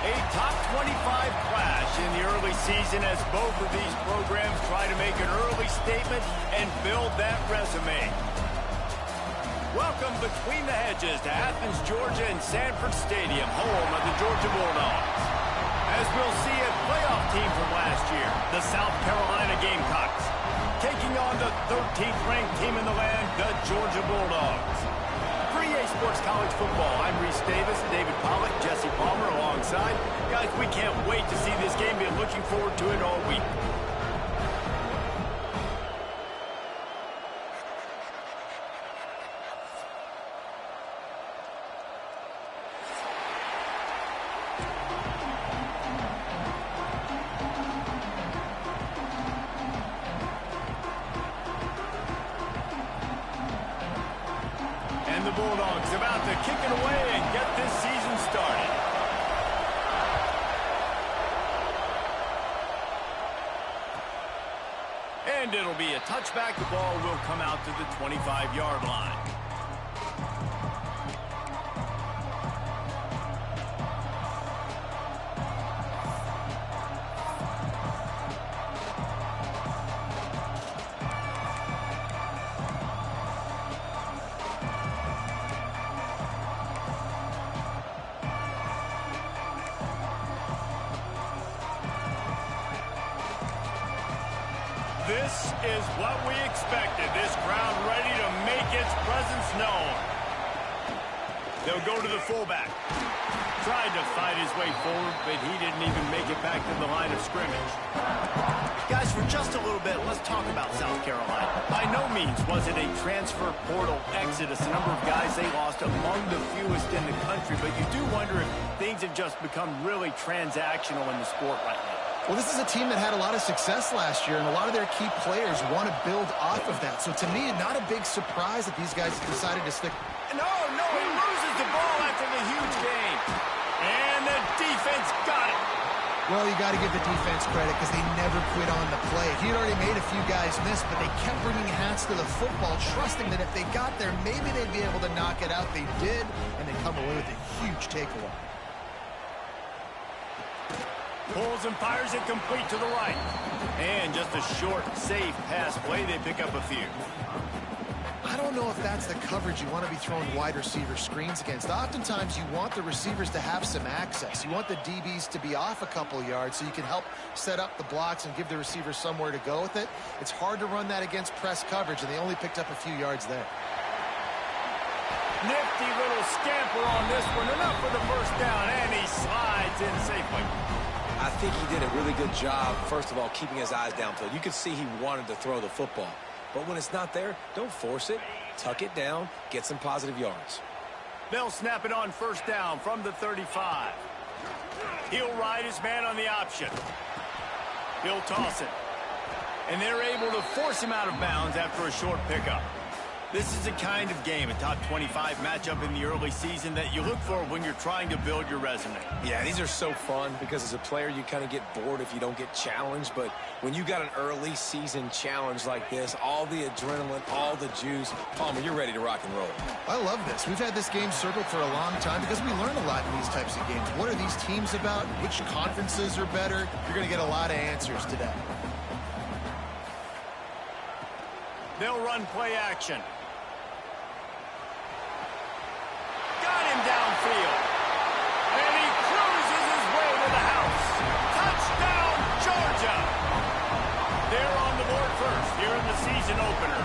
A top 25 clash in the early season as both of these programs try to make an early statement and build that resume. Welcome between the hedges to Athens, Georgia and Sanford Stadium, home of the Georgia Bulldogs. As we'll see a playoff team from last year, the South Carolina Gamecocks, taking on the 13th ranked team in the land, the Georgia Bulldogs. For EA Sports College Football, I'm Reese Davis, David Pollack, Jesse Palmer alongside. Guys, we can't wait to see this game. Been looking forward to it all week. And the Bulldogs about to kick it away and get this season started. And it'll be a touchback. The ball will come out to the 25-yard line. This is what we expected. This crowd ready to make its presence known. They'll go to the fullback. Tried to fight his way forward, but he didn't even make it back to the line of scrimmage. Guys, for just a little bit, let's talk about South Carolina. By no means was it a transfer portal exodus. The number of guys they lost among the fewest in the country, but you do wonder if things have just become really transactional in the sport right now. Well, this is a team that had a lot of success last year, and a lot of their key players want to build off of that. So to me, not a big surprise that these guys decided to stick. No, he loses the ball after the huge gain. And the defense got it. Well, you got to give the defense credit because they never quit on the play. He had already made a few guys miss, but they kept bringing hats to the football, trusting that if they got there, maybe they'd be able to knock it out. They did, and they come away with a huge takeaway. Pulls and fires it complete to the right. And just a short, safe pass play. They pick up a few. I don't know if that's the coverage you want to be throwing wide receiver screens against. Oftentimes, you want the receivers to have some access. You want the DBs to be off a couple yards so you can help set up the blocks and give the receivers somewhere to go with it. It's hard to run that against press coverage, and they only picked up a few yards there. Nifty little scamper on this one. Enough for the first down, and he slides in safely. I think he did a really good job, first of all, keeping his eyes downfield. You could see he wanted to throw the football. But when it's not there, don't force it. Tuck it down. Get some positive yards. They'll snap it on first down from the 35. He'll ride his man on the option. He'll toss it. And they're able to force him out of bounds after a short pickup. This is the kind of game, a top 25 matchup in the early season that you look for when you're trying to build your resume. Yeah, these are so fun because as a player, you kind of get bored if you don't get challenged. But when you got an early season challenge like this, all the adrenaline, all the juice, Palmer, you're ready to rock and roll. I love this. We've had this game circled for a long time because we learn a lot in these types of games. What are these teams about? Which conferences are better? You're going to get a lot of answers today. They'll run play action. Got him downfield. And he cruises his way to the house. Touchdown, Georgia. They're on the board first here in the season opener.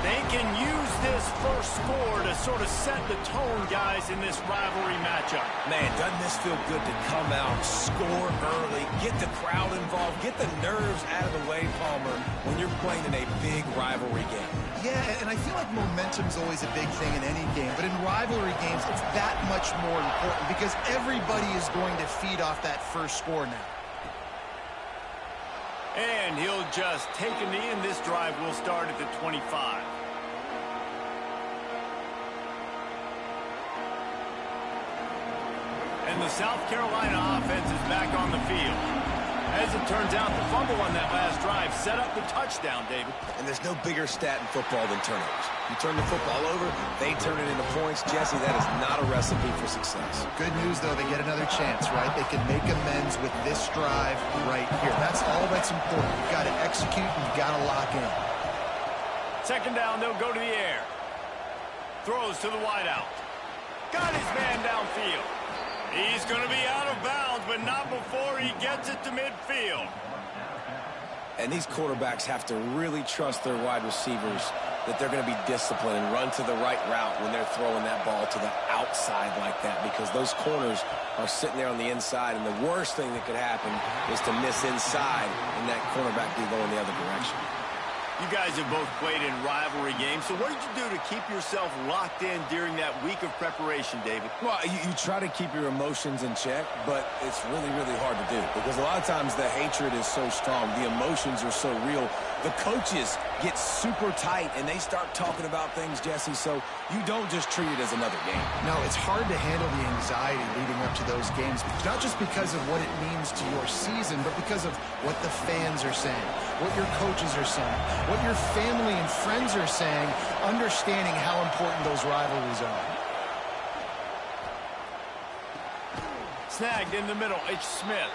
They can use this first score to sort of set the tone, guys, in this rivalry matchup. Man, doesn't this feel good to come out, score early, get the crowd involved, get the nerves out of the way, Palmer, when you're playing in a big rivalry game. Yeah, and I feel like momentum's always a big thing in any game, but in rivalry games, it's that much more important because everybody is going to feed off that first score now. And he'll just take a knee, and this drive will start at the 25. And the South Carolina offense is back on the field. As it turns out, the fumble on that last drive set up the touchdown, David. And there's no bigger stat in football than turnovers. You turn the football over, they turn it into points. Jesse, that is not a recipe for success. Good news, though, they get another chance, right? They can make amends with this drive right here. That's all that's important. You've got to execute and you've got to lock in. Second down, they'll go to the air. Throws to the wideout. Got his man downfield. He's going to be out of bounds, but not before he gets it to midfield. And these quarterbacks have to really trust their wide receivers that they're going to be disciplined and run to the right route when they're throwing that ball to the outside like that, because those corners are sitting there on the inside, and the worst thing that could happen is to miss inside and that cornerback be going the other direction. You guys have both played in rivalry games, so what did you do to keep yourself locked in during that week of preparation, David? Well, you try to keep your emotions in check, but it's really, really hard to do because a lot of times the hatred is so strong. The emotions are so real. The coaches get super tight, and they start talking about things, Jesse, so you don't just treat it as another game. No, it's hard to handle the anxiety leading up to those games, not just because of what it means to your season, but because of what the fans are saying, what your coaches are saying, what your family and friends are saying, understanding how important those rivalries are. Snagged in the middle, it's Smith.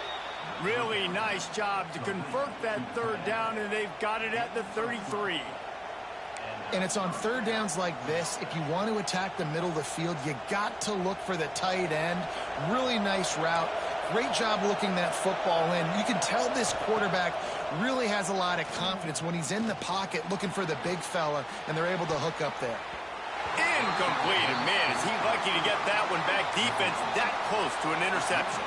Really nice job to convert that third down, and they've got it at the 33. And it's on third downs like this, if you want to attack the middle of the field, you got to look for the tight end. Really nice route. Great job looking that football in. You can tell this quarterback really has a lot of confidence when he's in the pocket looking for the big fella, and they're able to hook up there. Incomplete. And man, is he lucky to get that one back. Defense that close to an interception.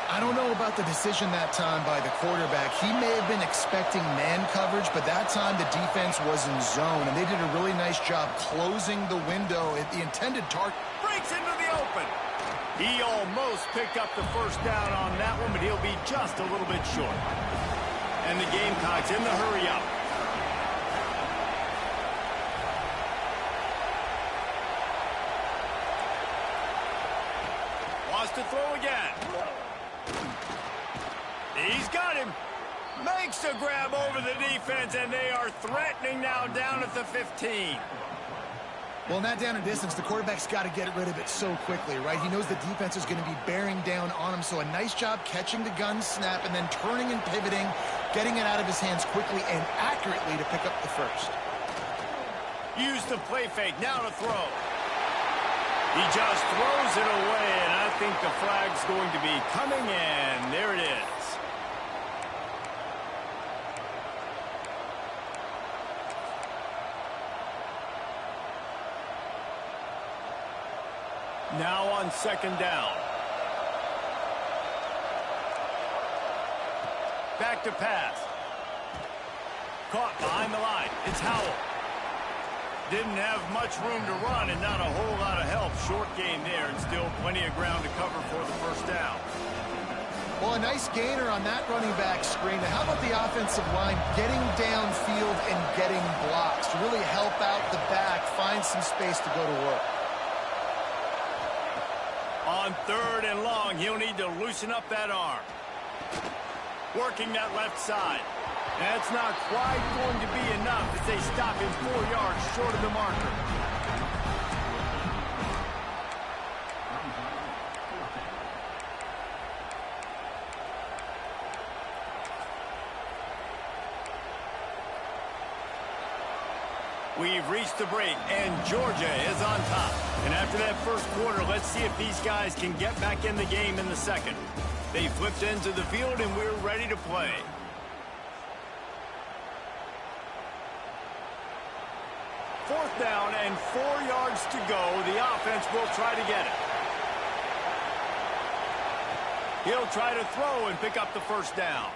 I don't know about the decision that time by the quarterback. He may have been expecting man coverage, but that time the defense was in zone, and they did a really nice job closing the window at the intended target. Breaks into the open. He almost picked up the first down on that one, but he'll be just a little bit short. And the Gamecocks in the hurry up. Wants to throw again. He's got him. Makes a grab over the defense, and they are threatening now down at the 15. Well, in that down and distance, the quarterback's got to get rid of it so quickly, right? He knows the defense is going to be bearing down on him, so a nice job catching the gun snap and then turning and pivoting, getting it out of his hands quickly and accurately to pick up the first. Use the play fake, now to throw. He just throws it away, and I think the flag's going to be coming in. There it is. Now on second down. Back to pass. Caught behind the line. It's Howell. Didn't have much room to run and not a whole lot of help. Short gain there and still plenty of ground to cover for the first down. Well, a nice gainer on that running back screen. Now, how about the offensive line getting downfield and getting blocks to really help out the back, find some space to go to work? On third and long, he'll need to loosen up that arm. Working that left side. That's not quite going to be enough as they stop him 4 yards short of the marker. We've reached the break, and Georgia is on top. And after that first quarter, let's see if these guys can get back in the game in the second. They flipped into the field, and we're ready to play. Fourth down and 4 yards to go. The offense will try to get it. He'll try to throw and pick up the first down.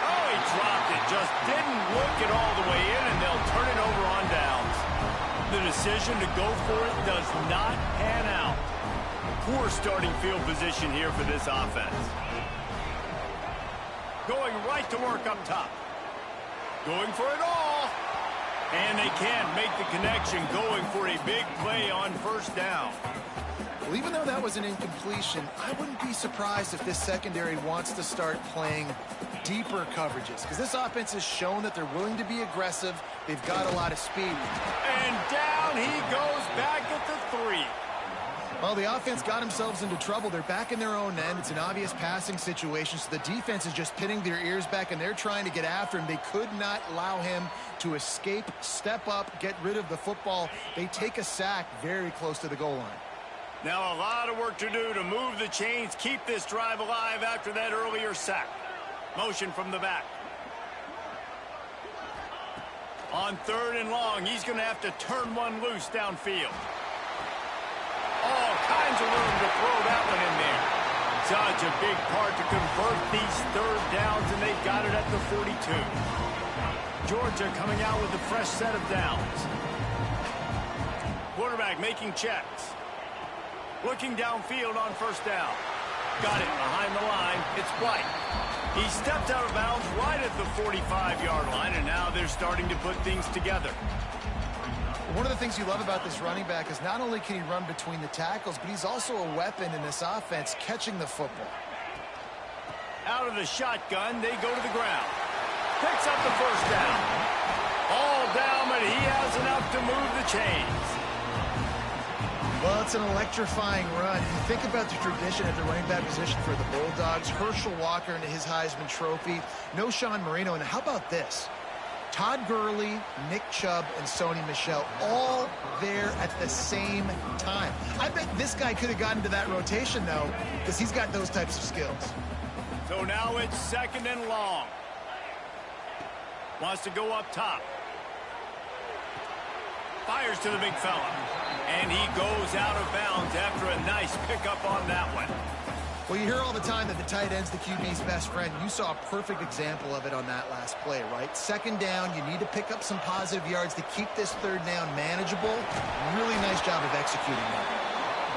Oh, he dropped it. Just didn't work it all the way in, and they'll turn it over on downs. The decision to go for it does not pan out. Poor starting field position here for this offense. Going right to work up top. Going for it all. And they can't make the connection, going for a big play on first down. Well, even though that was an incompletion, I wouldn't be surprised if this secondary wants to start playing deeper coverages, because this offense has shown that they're willing to be aggressive. They've got a lot of speed. And down he goes back at the 3. Well, the offense got themselves into trouble. They're back in their own end. It's an obvious passing situation, so the defense is just pinning their ears back, and they're trying to get after him. They could not allow him to escape, step up, get rid of the football. They take a sack very close to the goal line. Now a lot of work to do to move the chains, keep this drive alive after that earlier sack. Motion from the back. On 3rd and long, he's going to have to turn one loose downfield. All kinds of room to throw that one in there. Such a big part to convert these 3rd downs, and they've got it at the 42. Georgia coming out with a fresh set of downs. Quarterback making checks. Looking downfield on first down. Got it behind the line. It's White. He stepped out of bounds right at the 45-yard line, and now they're starting to put things together. One of the things you love about this running back is not only can he run between the tackles, but he's also a weapon in this offense catching the football. Out of the shotgun, they go to the ground. Picks up the first down. All down, but he has enough to move the chains. Well, it's an electrifying run. If you think about the tradition at the running back position for the Bulldogs, Herschel Walker and his Heisman Trophy, no Sean Marino, and how about this? Todd Gurley, Nick Chubb, and Sony Michel all there at the same time. I bet this guy could have gotten to that rotation, though, because he's got those types of skills. So now it's 2nd and long. Wants to go up top. Fires to the big fella. And he goes out of bounds after a nice pickup on that one. Well, you hear all the time that the tight end's the QB's best friend. You saw a perfect example of it on that last play, right? 2nd down, you need to pick up some positive yards to keep this 3rd down manageable. Really nice job of executing that.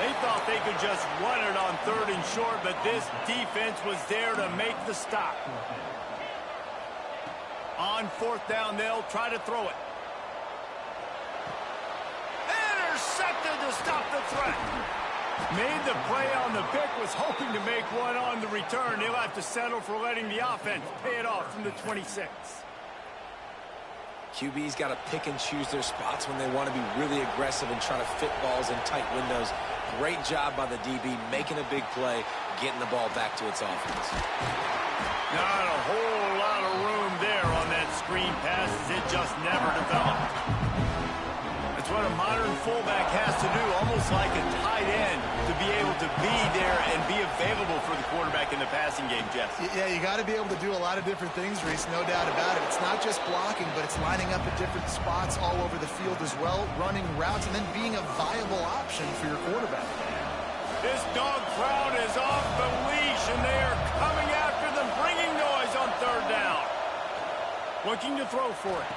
They thought they could just run it on 3rd and short, but this defense was there to make the stop. On 4th down, they'll try to throw it. Intercepted to stop the threat. Made the play on the pick, was hoping to make one on the return. He'll have to settle for letting the offense pay it off from the 26. QB's got to pick and choose their spots when they want to be really aggressive and try to fit balls in tight windows. Great job by the DB making a big play, getting the ball back to its offense. Not a whole lot of room there on that screen pass, as it just never developed. That's what a modern fullback has to do, almost like a tight end, to be able to be there and be available for the quarterback in the passing game, Jeff. Yeah, you got to be able to do a lot of different things, Reese, no doubt about it. It's not just blocking, but it's lining up at different spots all over the field as well, running routes, and then being a viable option for your quarterback. This dog crowd is off the leash, and they are coming after them, bringing noise on 3rd down. Looking to throw for it.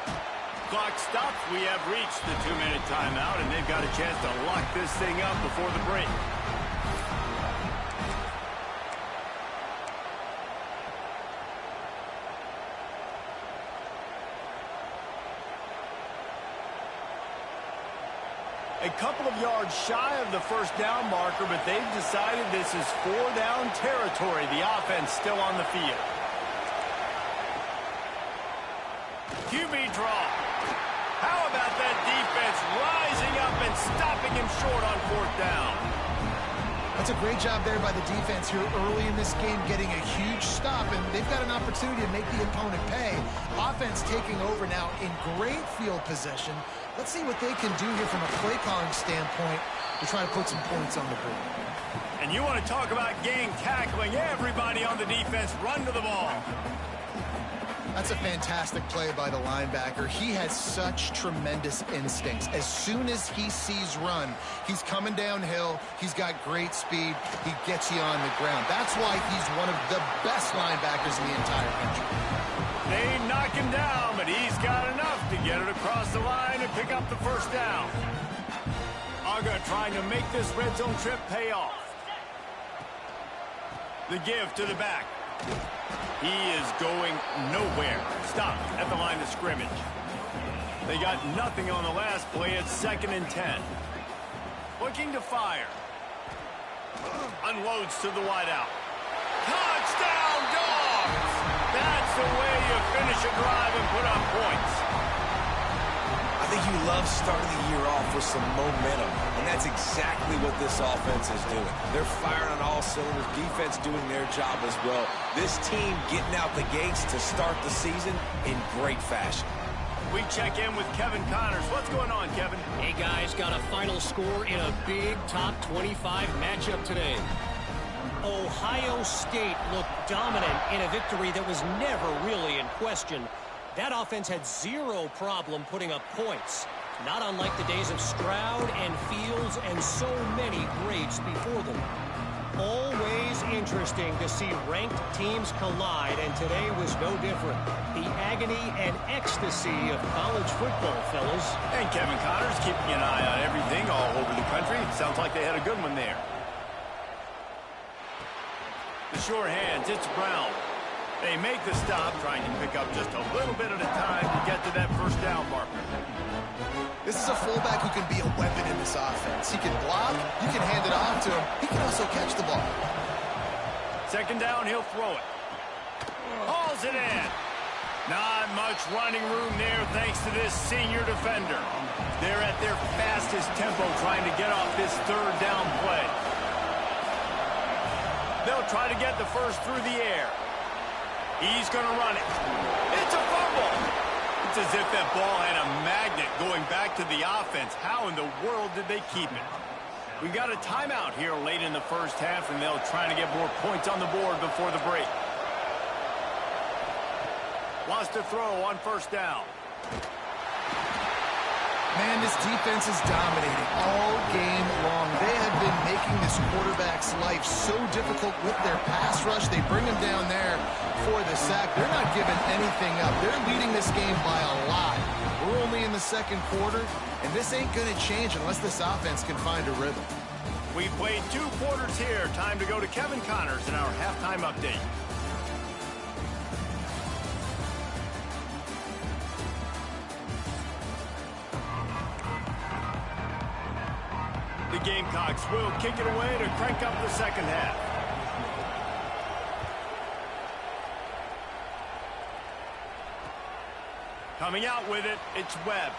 Clock stops. We have reached the 2-minute timeout, and they've got a chance to lock this thing up before the break. A couple of yards shy of the first down marker, but they've decided this is 4-down territory. The offense still on the field. QB draw. How about that defense rising up and stopping him short on 4th down? That's a great job there by the defense here early in this game, getting a huge stop, and they've got an opportunity to make the opponent pay. Offense taking over now in great field position. Let's see what they can do here from a play calling standpoint to try to put some points on the board. And you want to talk about gang tackling. Everybody on the defense run to the ball. That's a fantastic play by the linebacker. He has such tremendous instincts. As soon as he sees run, he's coming downhill. He's got great speed. He gets you on the ground. That's why he's one of the best linebackers in the entire country. They knock him down, but he's got enough to get it across the line and pick up the first down. Aga trying to make this red zone trip pay off. The give to the back. He is going nowhere. Stopped at the line of scrimmage. They got nothing on the last play. It's 2nd and 10. Looking to fire. Unloads to the wideout. Touchdown, Dogs! That's the way you finish a drive and put up points. I think you love starting the year off with some momentum, and that's exactly what this offense is doing. They're firing on all cylinders, defense doing their job as well. This team getting out the gates to start the season in great fashion. We check in with Kevin Connors. What's going on, Kevin? Hey, guys, got a final score in a big top 25 matchup today. Ohio State looked dominant in a victory that was never really in question. That offense had zero problem putting up points, not unlike the days of Stroud and Fields and so many greats before them. Always interesting to see ranked teams collide, and today was no different. The agony and ecstasy of college football, fellas. And Kevin Connors keeping an eye on everything all over the country. Sounds like they had a good one there. The sure hands, it's Brown. They make the stop, trying to pick up just a little bit at a time to get to that first down marker. This is a fullback who can be a weapon in this offense. He can block, you can hand it off to him, he can also catch the ball. 2nd down, he'll throw it. Hauls it in. Not much running room there thanks to this senior defender. They're at their fastest tempo trying to get off this 3rd down play. They'll try to get the first through the air. He's going to run it. It's a fumble. It's as if that ball had a magnet going back to the offense. How in the world did they keep it? We got a timeout here late in the first half, and they'll try to get more points on the board before the break. Wants to throw on 1st down. Man, this defense is dominating all game long. They have been making this quarterback's life so difficult with their pass rush. They bring him down there for the sack. They're not giving anything up. They're leading this game by a lot. We're only in the 2nd quarter, and this ain't going to change unless this offense can find a rhythm. We played 2 quarters here. Time to go to Kevin Connors in our halftime update. The Gamecocks will kick it away to crank up the 2nd half. Coming out with it, it's Webb.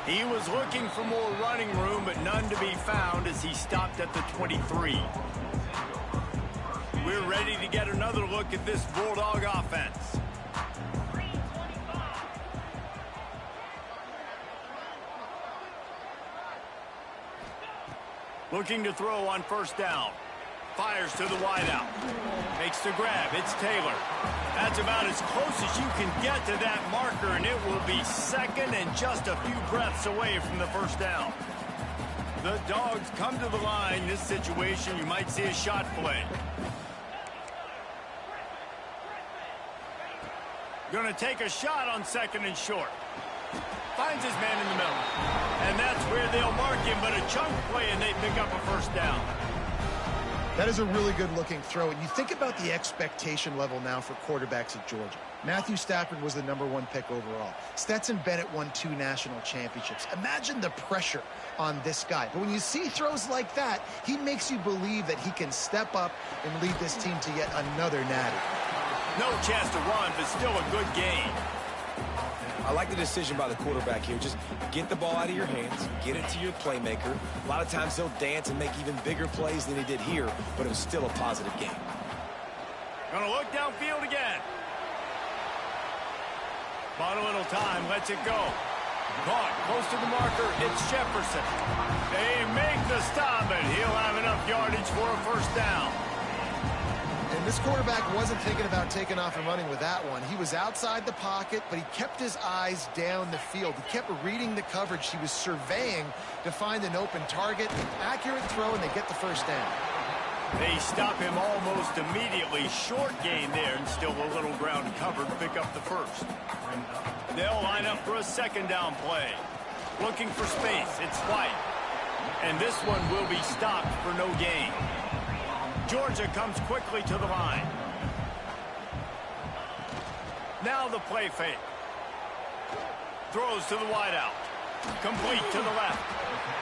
He was looking for more running room, but none to be found as he stopped at the 23. We're ready to get another look at this Bulldog offense. Looking to throw on 1st down. Fires to the wideout. Makes the grab. It's Taylor. That's about as close as you can get to that marker, and it will be 2nd and just a few breaths away from the 1st down. The Dogs come to the line. This situation, you might see a shot play. Going to take a shot on 2nd and short. Finds his man in the middle. And that's where they'll mark him, but a chunk play, and they pick up a 1st down. That is a really good-looking throw, and you think about the expectation level now for quarterbacks at Georgia. Matthew Stafford was the #1 pick overall. Stetson Bennett won 2 national championships. Imagine the pressure on this guy. But when you see throws like that, he makes you believe that he can step up and lead this team to yet another natty. No chance to run, but still a good game. I like the decision by the quarterback here. Just get the ball out of your hands, get it to your playmaker. A lot of times he'll dance and make even bigger plays than he did here, but it was still a positive game. Gonna look downfield again. Bought a little time, lets it go. Caught, close to the marker, it's Jefferson. They make the stop, and he'll have enough yardage for a 1st down. And this quarterback wasn't thinking about taking off and running with that one. He was outside the pocket, but he kept his eyes down the field. He kept reading the coverage. He was surveying to find an open target. Accurate throw, and they get the 1st down. They stop him almost immediately. Short gain there, and still a little ground covered to pick up the 1st. They'll line up for a 2nd down play. Looking for space. It's White. And this one will be stopped for no gain. Georgia comes quickly to the line. Now the play fake. Throws to the wideout. Complete to the left.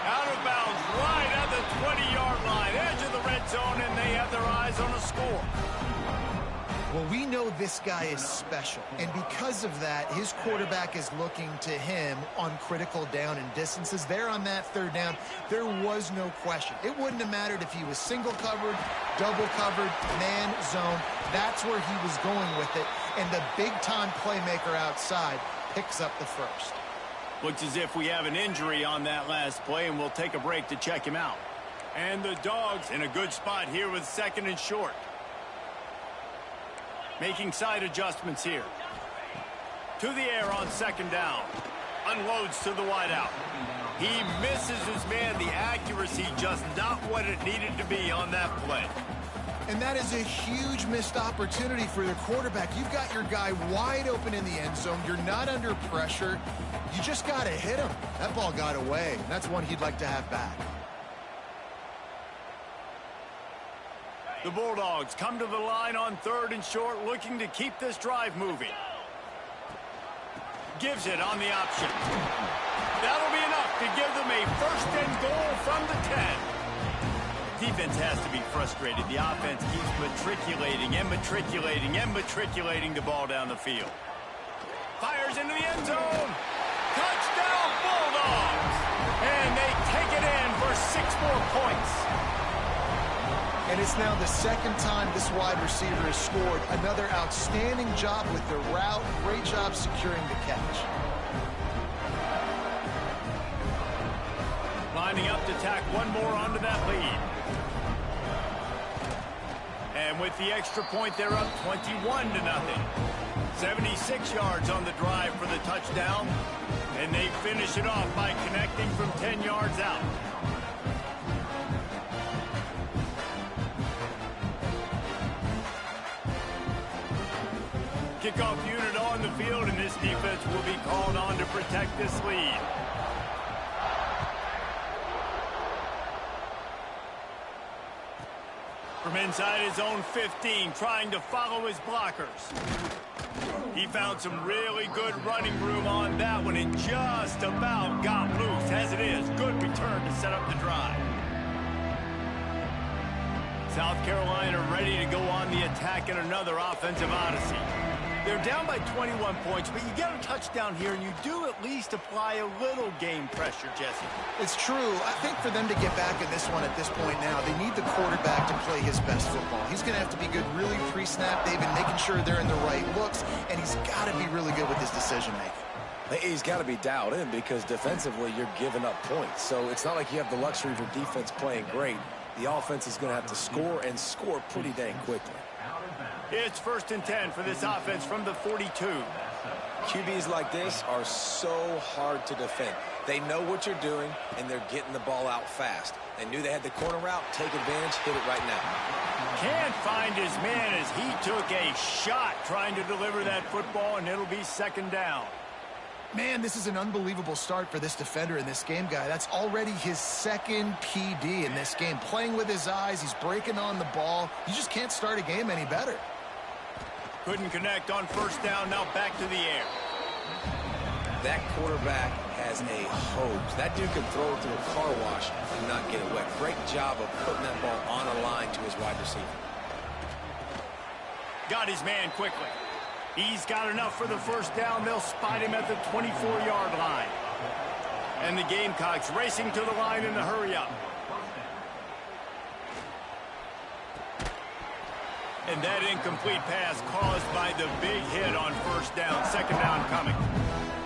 Out of bounds right at the 20-yard line. Edge of the red zone, and they have their eyes on a score. Well, we know this guy is special, and because of that, his quarterback is looking to him on critical down and distances. There on that third down, there was no question. It wouldn't have mattered if he was single covered, double covered, man zone. That's where he was going with it, and the big-time playmaker outside picks up the first. Looks as if we have an injury on that last play, and we'll take a break to check him out. And the Dogs in a good spot here with 2nd and short. Making side adjustments here. To the air on 2nd down. Unloads to the wideout. He misses his man. The accuracy just not what it needed to be on that play. And that is a huge missed opportunity for the quarterback. You've got your guy wide open in the end zone. You're not under pressure. You just got to hit him. That ball got away, and that's one he'd like to have back. The Bulldogs come to the line on 3rd and short, looking to keep this drive moving. Gives it on the option. That'll be enough to give them a 1st and goal from the 10. Defense has to be frustrated. The offense keeps matriculating and matriculating and matriculating the ball down the field. Fires into the end zone. Touchdown, Bulldogs! And they take it in for 6 more points. And it's now the 2nd time this wide receiver has scored. Another outstanding job with the route. Great job securing the catch. Lining up to tack one more onto that lead. And with the extra point, they're up 21-0. 76 yards on the drive for the touchdown. And they finish it off by connecting from 10 yards out. Kickoff unit on the field, and this defense will be called on to protect this lead. From inside his own 15, trying to follow his blockers. He found some really good running room on that one and just about got loose. As it is, good return to set up the drive. South Carolina ready to go on the attack in another offensive odyssey. They're down by 21 points, but you get a touchdown here, and you do at least apply a little game pressure, Jesse. It's true. I think for them to get back in this one at this point now, they need the quarterback to play his best football. He's going to have to be good really pre-snap, David, making sure they're in the right looks, and he's got to be really good with his decision-making. He's got to be dialed in because defensively you're giving up points. So it's not like you have the luxury of your defense playing great. The offense is going to have to score and score pretty dang quickly. It's 1st and 10 for this offense from the 42. QBs like this are so hard to defend. They know what you're doing, and they're getting the ball out fast. They knew they had the corner route. Take advantage. Hit it right now. Can't find his man as he took a shot trying to deliver that football, and it'll be 2nd down. Man, this is an unbelievable start for this defender in this game, guy. That's already his 2nd PD in this game. Playing with his eyes, he's breaking on the ball. You just can't start a game any better. Couldn't connect on 1st down, now back to the air. That quarterback has a hose. That dude can throw it through a car wash and not get it wet. Great job of putting that ball on a line to his wide receiver. Got his man quickly. He's got enough for the 1st down. They'll spot him at the 24-yard line. And the Gamecocks racing to the line in a hurry-up. And that incomplete pass caused by the big hit on 1st down. 2nd down coming.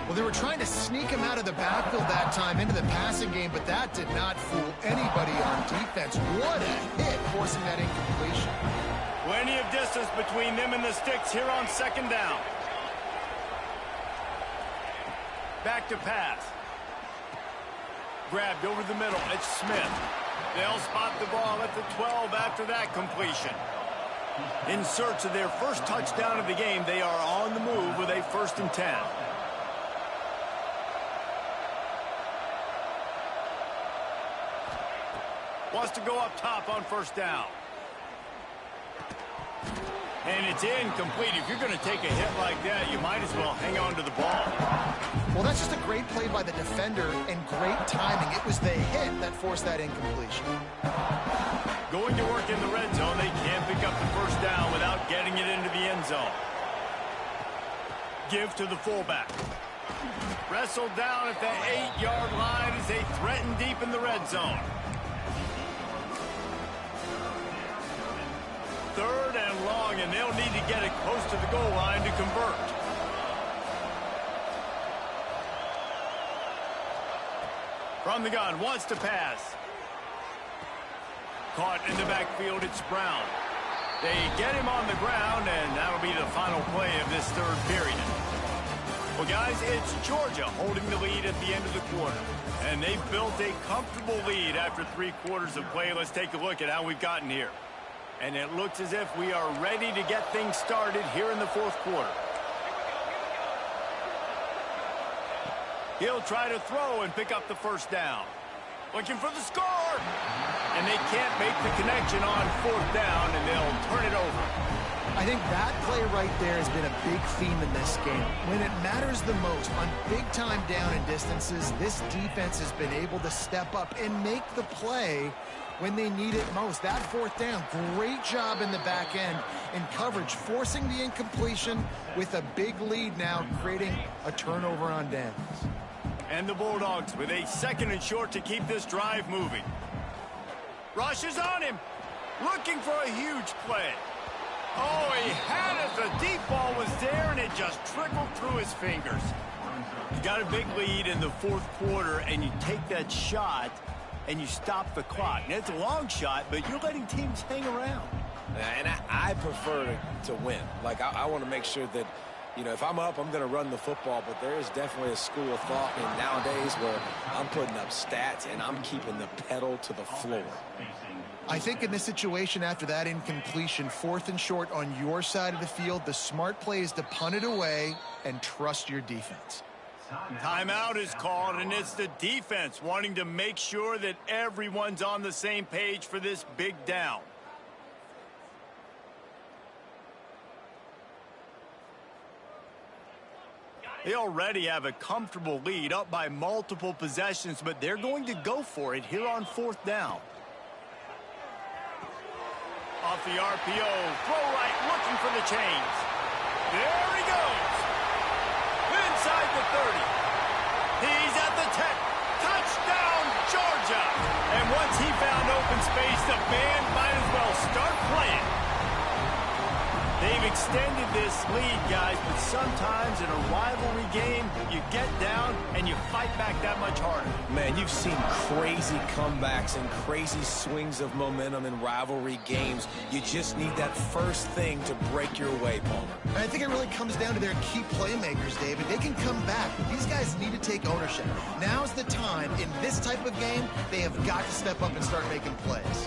Well, they were trying to sneak him out of the backfield that time into the passing game, but that did not fool anybody on defense. What a hit, forcing that incompletion. Plenty of distance between them and the sticks here on 2nd down. Back to pass. Grabbed over the middle. It's Smith. They'll spot the ball at the 12 after that completion. In search of their first touchdown of the game, they are on the move with a 1st and 10. Wants to go up top on 1st down. And it's incomplete. If you're going to take a hit like that, you might as well hang on to the ball. Well, that's just a great play by the defender and great timing. It was the hit that forced that incompletion. Going to work in the red zone, they can't pick up the first down without getting it into the end zone. Give to the fullback. Wrestled down at the 8-yard line as they threaten deep in the red zone. 3rd and long, and they'll need to get it close to the goal line to convert. From the gun, wants to pass. Caught in the backfield, it's Brown. They get him on the ground, and that'll be the final play of this 3rd period. Well, guys, it's Georgia holding the lead at the end of the quarter. And they've built a comfortable lead after 3 quarters of play. Let's take a look at how we've gotten here. And it looks as if we are ready to get things started here in the 4th quarter. He'll try to throw and pick up the first down. Looking for the score. And they can't make the connection on 4th down, and they'll turn it over. I think that play right there has been a big theme in this game. When it matters the most, on big-time down and distances, this defense has been able to step up and make the play when they need it most. That 4th down, great job in the back end in coverage, forcing the incompletion with a big lead now, creating a turnover on downs. And the Bulldogs with a 2nd and short to keep this drive moving. Rushes on him, looking for a huge play. Oh, he had it. The deep ball was there, and it just trickled through his fingers. You got a big lead in the 4th quarter, and you take that shot, and you stop the clock. Now, it's a long shot, but you're letting teams hang around. And I prefer to win. Like, I want to make sure that, you know, if I'm up, I'm going to run the football, but there is definitely a school of thought nowadays where I'm putting up stats and I'm keeping the pedal to the floor. I think in this situation, after that incompletion, 4th and short on your side of the field, the smart play is to punt it away and trust your defense. Timeout is called, and it's the defense wanting to make sure that everyone's on the same page for this big down. They already have a comfortable lead, up by multiple possessions, but they're going to go for it here on 4th down. Off the RPO, throw right, looking for the chains. There he goes. Inside the 30. He's at the 10. Touchdown, Georgia. And once he found open space, the band might as well start playing. They've extended this lead, guys, but sometimes in a rivalry game, you get down and you fight back that much harder. Man, you've seen crazy comebacks and crazy swings of momentum in rivalry games. You just need that first thing to break your way, Palmer. And I think it really comes down to their key playmakers, David. They can come back, but these guys need to take ownership. Now's the time. In this type of game, they have got to step up and start making plays.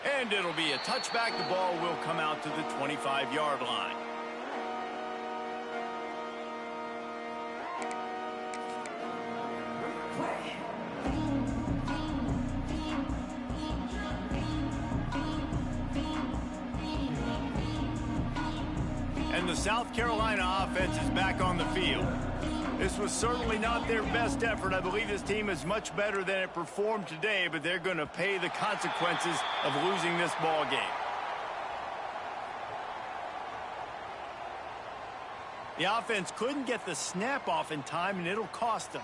And it'll be a touchback. The ball will come out to the 25-yard line. And the South Carolina offense is back on the field. This was certainly not their best effort. I believe this team is much better than it performed today, but they're going to pay the consequences of losing this ball game. The offense couldn't get the snap off in time, and it'll cost them.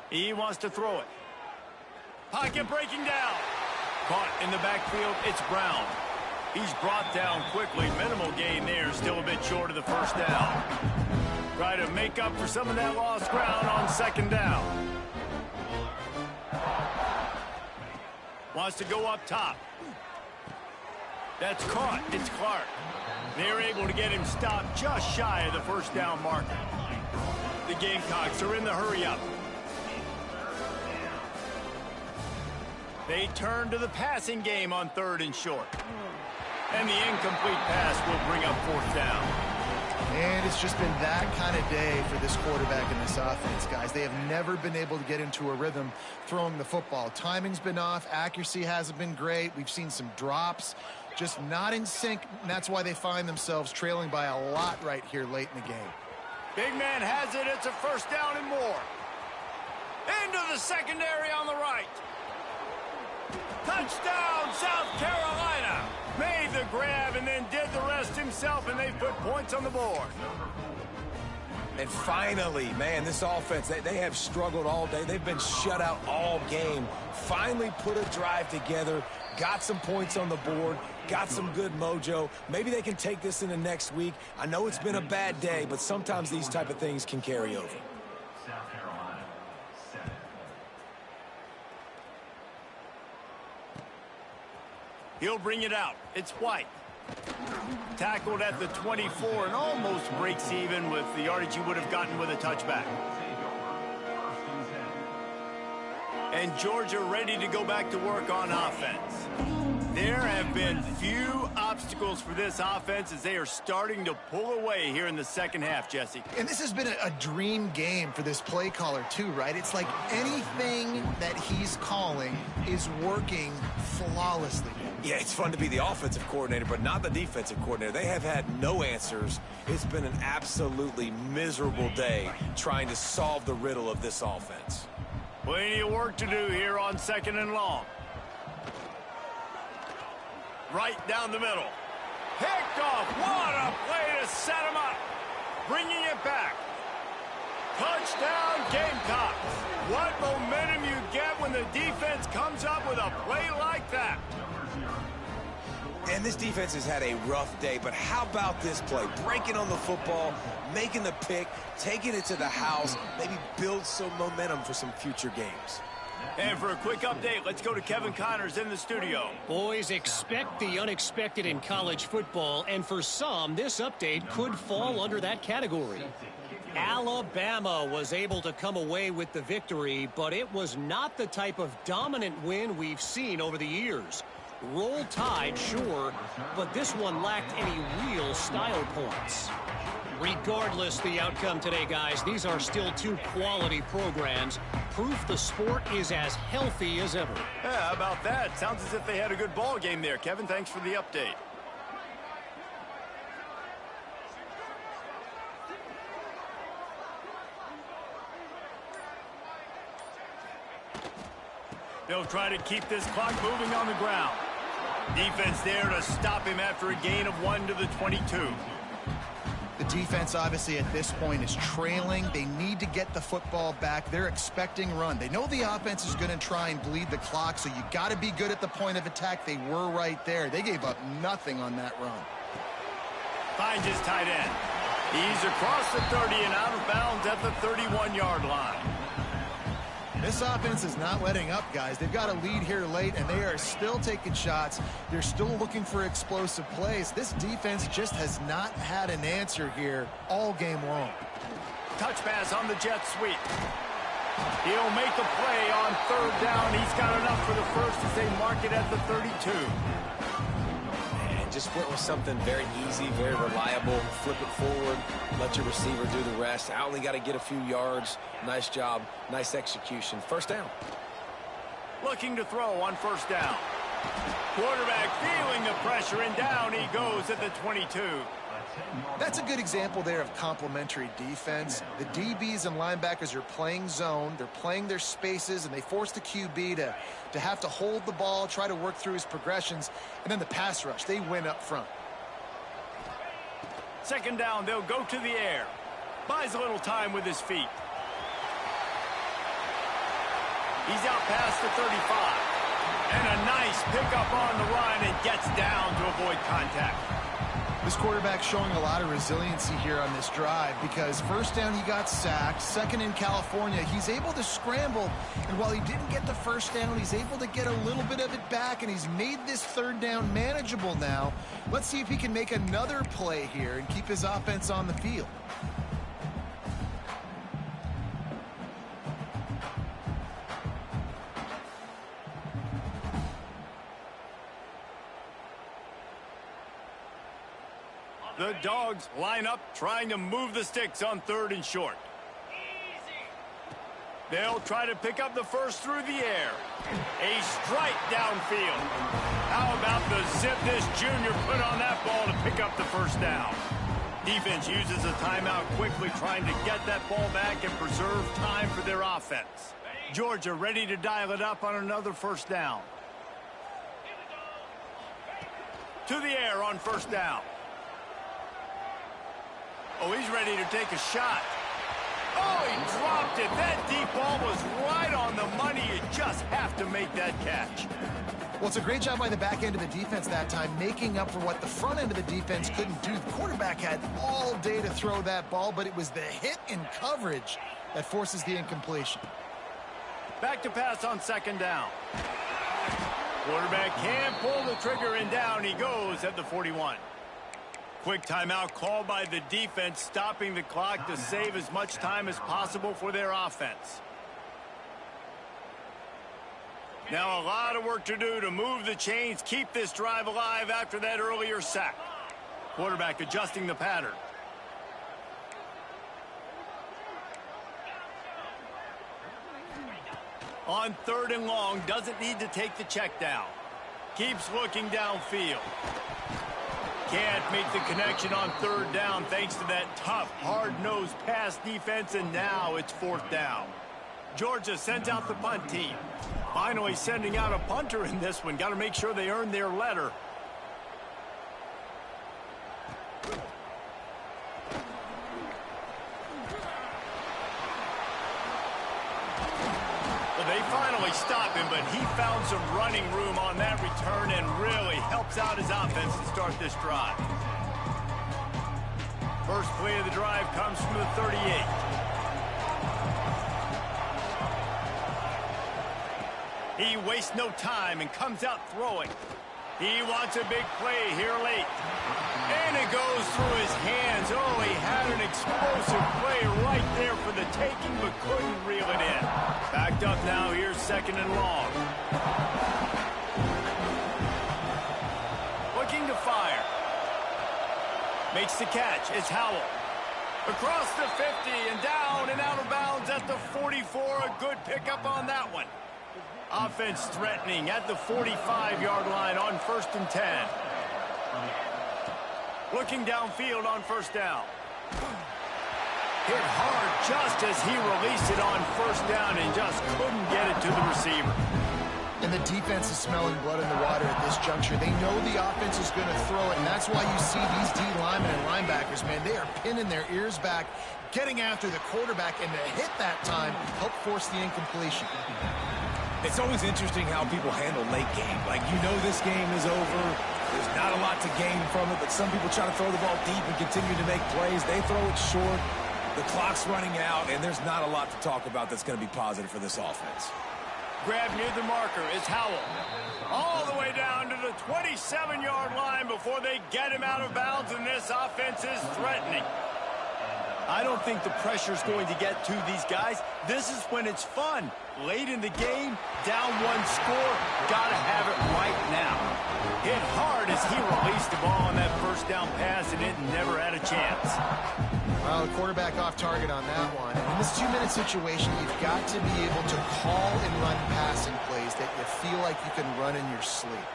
He wants to throw it. Pocket breaking down. Caught in the backfield, it's Brown. He's brought down quickly. Minimal gain there, still a bit short of the first down. Try to make up for some of that lost ground on 2nd down. Wants to go up top. That's caught. It's Clark. They're able to get him stopped just shy of the first down marker. The Gamecocks are in the hurry up. They turn to the passing game on 3rd and short. And the incomplete pass will bring up 4th down. And it's just been that kind of day for this quarterback and this offense, guys. They have never been able to get into a rhythm throwing the football. Timing's been off. Accuracy hasn't been great. We've seen some drops. Just not in sync, and that's why they find themselves trailing by a lot right here late in the game. Big man has it. It's a 1st down and more. Into the secondary on the right. Touchdown, South Carolina. Made the grab and then did the rest himself, and they put points on the board. And finally, man, this offense, they have struggled all day. They've been shut out all game. Finally put a drive together, got some points on the board, got some good mojo. Maybe they can take this into next week. I know it's been a bad day, but sometimes these type of things can carry over. He'll bring it out. It's White. Tackled at the 24 and almost breaks even with the yardage he would have gotten with a touchback. And Georgia ready to go back to work on offense. There have been few obstacles for this offense as they are starting to pull away here in the 2nd half, Jesse. And this has been a dream game for this play caller too, right? It's like anything that he's calling is working flawlessly. Yeah, it's fun to be the offensive coordinator, but not the defensive coordinator. They have had no answers. It's been an absolutely miserable day trying to solve the riddle of this offense. Plenty of work to do here on 2nd and long. Right down the middle. Picked off. What a play to set him up. Bringing it back. Touchdown, Gamecocks. What momentum you get when the defense comes up with a play like that. And this defense has had a rough day, but how about this play? Breaking on the football, making the pick, taking it to the house, maybe build some momentum for some future games. And for a quick update, let's go to Kevin Connors in the studio. Boys, expect the unexpected in college football, and for some, this update could fall under that category. Alabama was able to come away with the victory, but it was not the type of dominant win we've seen over the years. Roll Tide, sure, but this one lacked any real style points. Regardless the outcome today, guys, these are still 2 quality programs. Proof the sport is as healthy as ever. Yeah, how about that? Sounds as if they had a good ball game there. Kevin, thanks for the update. They'll try to keep this clock moving on the ground. Defense there to stop him after a gain of 1 to the 22. The defense, obviously, at this point is trailing. They need to get the football back. They're expecting run. They know the offense is going to try and bleed the clock, so you got to be good at the point of attack. They were right there. They gave up nothing on that run. Finds his tight end. He's across the 30 and out of bounds at the 31-yard line. This offense is not letting up, guys. They've got a lead here late, and they are still taking shots. They're still looking for explosive plays. This defense just has not had an answer here all game long. Touch pass on the jet sweep. He'll make the play on 3rd down. He's got enough for the first as they mark it at the 32. And just went with something very easy, very reliable. Flip it forward, let your receiver do the rest. I only got to get a few yards. Nice job, nice execution. 1st down. Looking to throw on 1st down. Quarterback feeling the pressure, and down he goes at the 22. That's a good example there of complementary defense. The DBs and linebackers are playing zone. They're playing their spaces, and they force the QB to have to hold the ball, try to work through his progressions, and then the pass rush. They win up front. 2nd down, they'll go to the air. Buys a little time with his feet. He's out past the 35. And a nice pickup on the run and gets down to avoid contact. This quarterback showing a lot of resiliency here on this drive because 1st down he got sacked, 2nd in California, he's able to scramble, and while he didn't get the 1st down, he's able to get a little bit of it back, and he's made this 3rd down manageable now. Let's see if he can make another play here and keep his offense on the field. The Dogs line up trying to move the sticks on 3rd and short. They'll try to pick up the first through the air. A strike downfield. How about the zip this junior put on that ball to pick up the first down? Defense uses a timeout quickly, trying to get that ball back and preserve time for their offense. Georgia ready to dial it up on another first down. To the air on first down. Oh, he's ready to take a shot. Oh, he dropped it. That deep ball was right on the money. You just have to make that catch. Well, it's a great job by the back end of the defense that time, making up for what the front end of the defense couldn't do. The quarterback had all day to throw that ball, but it was the hit in coverage that forces the incompletion. Back to pass on 2nd down. Quarterback can pull the trigger, and down he goes at the 41. Quick timeout called by the defense, stopping the clock to save as much time as possible for their offense. Now a lot of work to do to move the chains, keep this drive alive after that earlier sack. Quarterback adjusting the pattern. On 3rd and long, doesn't need to take the check down. Keeps looking downfield. Can't make the connection on 3rd down thanks to that tough, hard-nosed pass defense, and now it's 4th down. Georgia sends out the punt team. Finally sending out a punter in this one. Got to make sure they earn their letter. Well, they finally stop him, but he found some running room on that return and really helps out his offense to start this drive. First play of the drive comes from the 38. He wastes no time and comes out throwing. He wants a big play here late. And it goes through his hands. Oh, he had an explosive play right there for the taking, but couldn't reel it in. Backed up now, here's 2nd and long. Looking to fire. Makes the catch. It's Howell. Across the 50 and down and out of bounds at the 44. A good pickup on that one. Offense threatening at the 45-yard line on 1st and 10. Looking downfield on 1st down. Hit hard just as he released it on 1st down and just couldn't get it to the receiver. And the defense is smelling blood in the water at this juncture. They know the offense is going to throw it, and that's why you see these D linemen and linebackers, man, they are pinning their ears back, getting after the quarterback, and the hit that time helped force the incompletion. It's always interesting how people handle late game. Like, you know this game is over. There's not a lot to gain from it, but some people try to throw the ball deep and continue to make plays. They throw it short. The clock's running out, and there's not a lot to talk about that's going to be positive for this offense. Grab near the marker is Howell. All the way down to the 27-yard line before they get him out of bounds, and this offense is threatening. I don't think the pressure's going to get to these guys. This is when it's fun. Late in the game, down 1 score, gotta have it right now. Hit hard as he released the ball on that 1st down pass, and it never had a chance. Well, the quarterback off target on that one. In this 2-minute situation, you've got to be able to call and run passing plays that you feel like you can run in your sleep.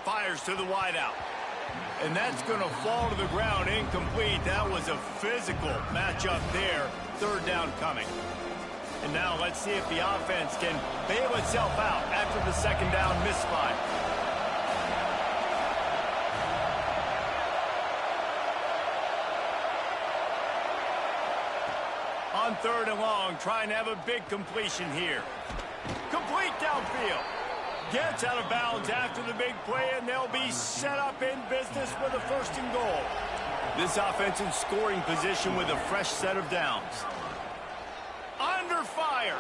Fires to the wideout. And that's going to fall to the ground incomplete. That was a physical matchup there. 3rd down coming. And now let's see if the offense can bail itself out after the 2nd down misfire. On 3rd and long, trying to have a big completion here. Complete downfield. Gets out of bounds after the big play, and they'll be set up in business with a 1st and goal. This offense in scoring position with a fresh set of downs. Under fire.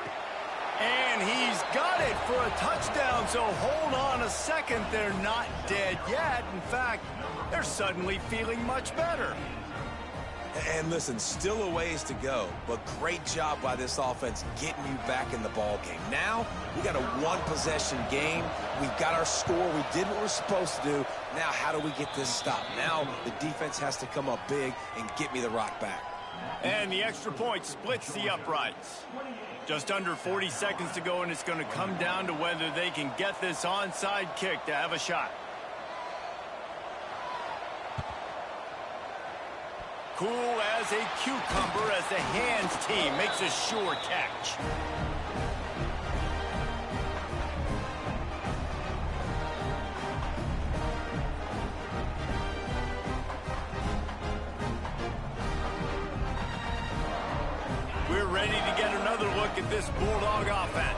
And he's got it for a touchdown, so hold on a second. They're not dead yet. In fact, they're suddenly feeling much better. And listen, still a ways to go, but great job by this offense getting you back in the ball game. Now, we got a one-possession game. We've got our score. We did what we're supposed to do. Now, how do we get this stopped? Now, the defense has to come up big and get me the rock back. And the extra point splits the uprights. Just under 40 seconds to go, and it's going to come down to whether they can get this onside kick to have a shot. Cool as a cucumber as the hands team makes a sure catch. We're ready to get another look at this Bulldog offense.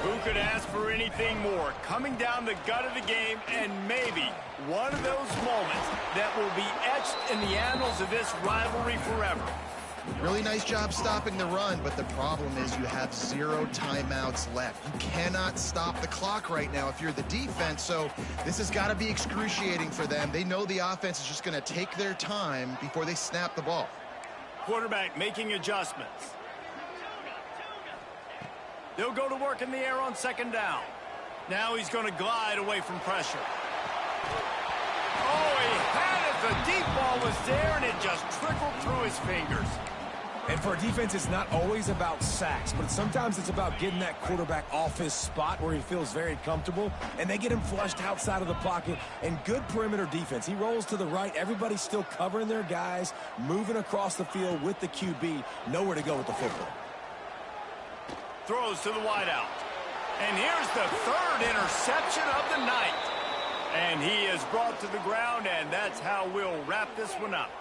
Who could ask for anything more? Coming down the gut of the game, and maybe one of those moments that will be etched in the annals of this rivalry forever. Really nice job stopping the run, but the problem is you have 0 timeouts left. You cannot stop the clock right now if you're the defense, so this has got to be excruciating for them. They know the offense is just going to take their time before they snap the ball. Quarterback making adjustments. They'll go to work in the air on second down. Now he's going to glide away from pressure. Oh, he had it. The deep ball was there, and it just trickled through his fingers. And for a defense, it's not always about sacks, but sometimes it's about getting that quarterback off his spot where he feels very comfortable, and they get him flushed outside of the pocket, and good perimeter defense. He rolls to the right. Everybody's still covering their guys, moving across the field with the QB, nowhere to go with the football. Throws to the wideout. And here's the third interception of the night. And he is brought to the ground, and that's how we'll wrap this one up.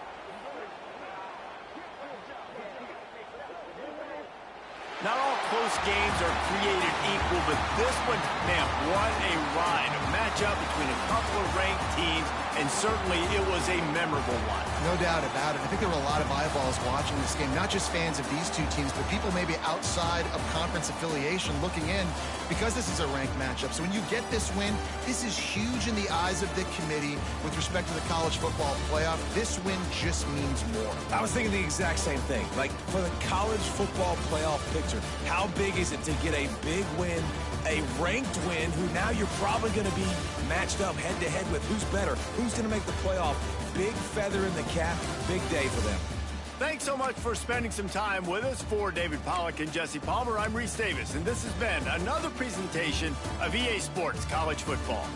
Not all close games are created equal, but this one, man, what a ride. A matchup between a couple of ranked teams, and certainly it was a memorable one. No doubt about it. I think there were a lot of eyeballs watching this game, not just fans of these two teams, but people maybe outside of conference affiliation looking in because this is a ranked matchup. So when you get this win, this is huge in the eyes of the committee with respect to the college football playoff. This win just means more. I was thinking the exact same thing. Like, for the college football playoff picture, how big is it to get a big win, a ranked win, who now you're probably going to be matched up head-to-head with who's better, who's going to make the playoff. Big feather in the cap, big day for them. Thanks so much for spending some time with us. For David Pollack and Jesse Palmer, I'm Reese Davis, and this has been another presentation of EA Sports College Football.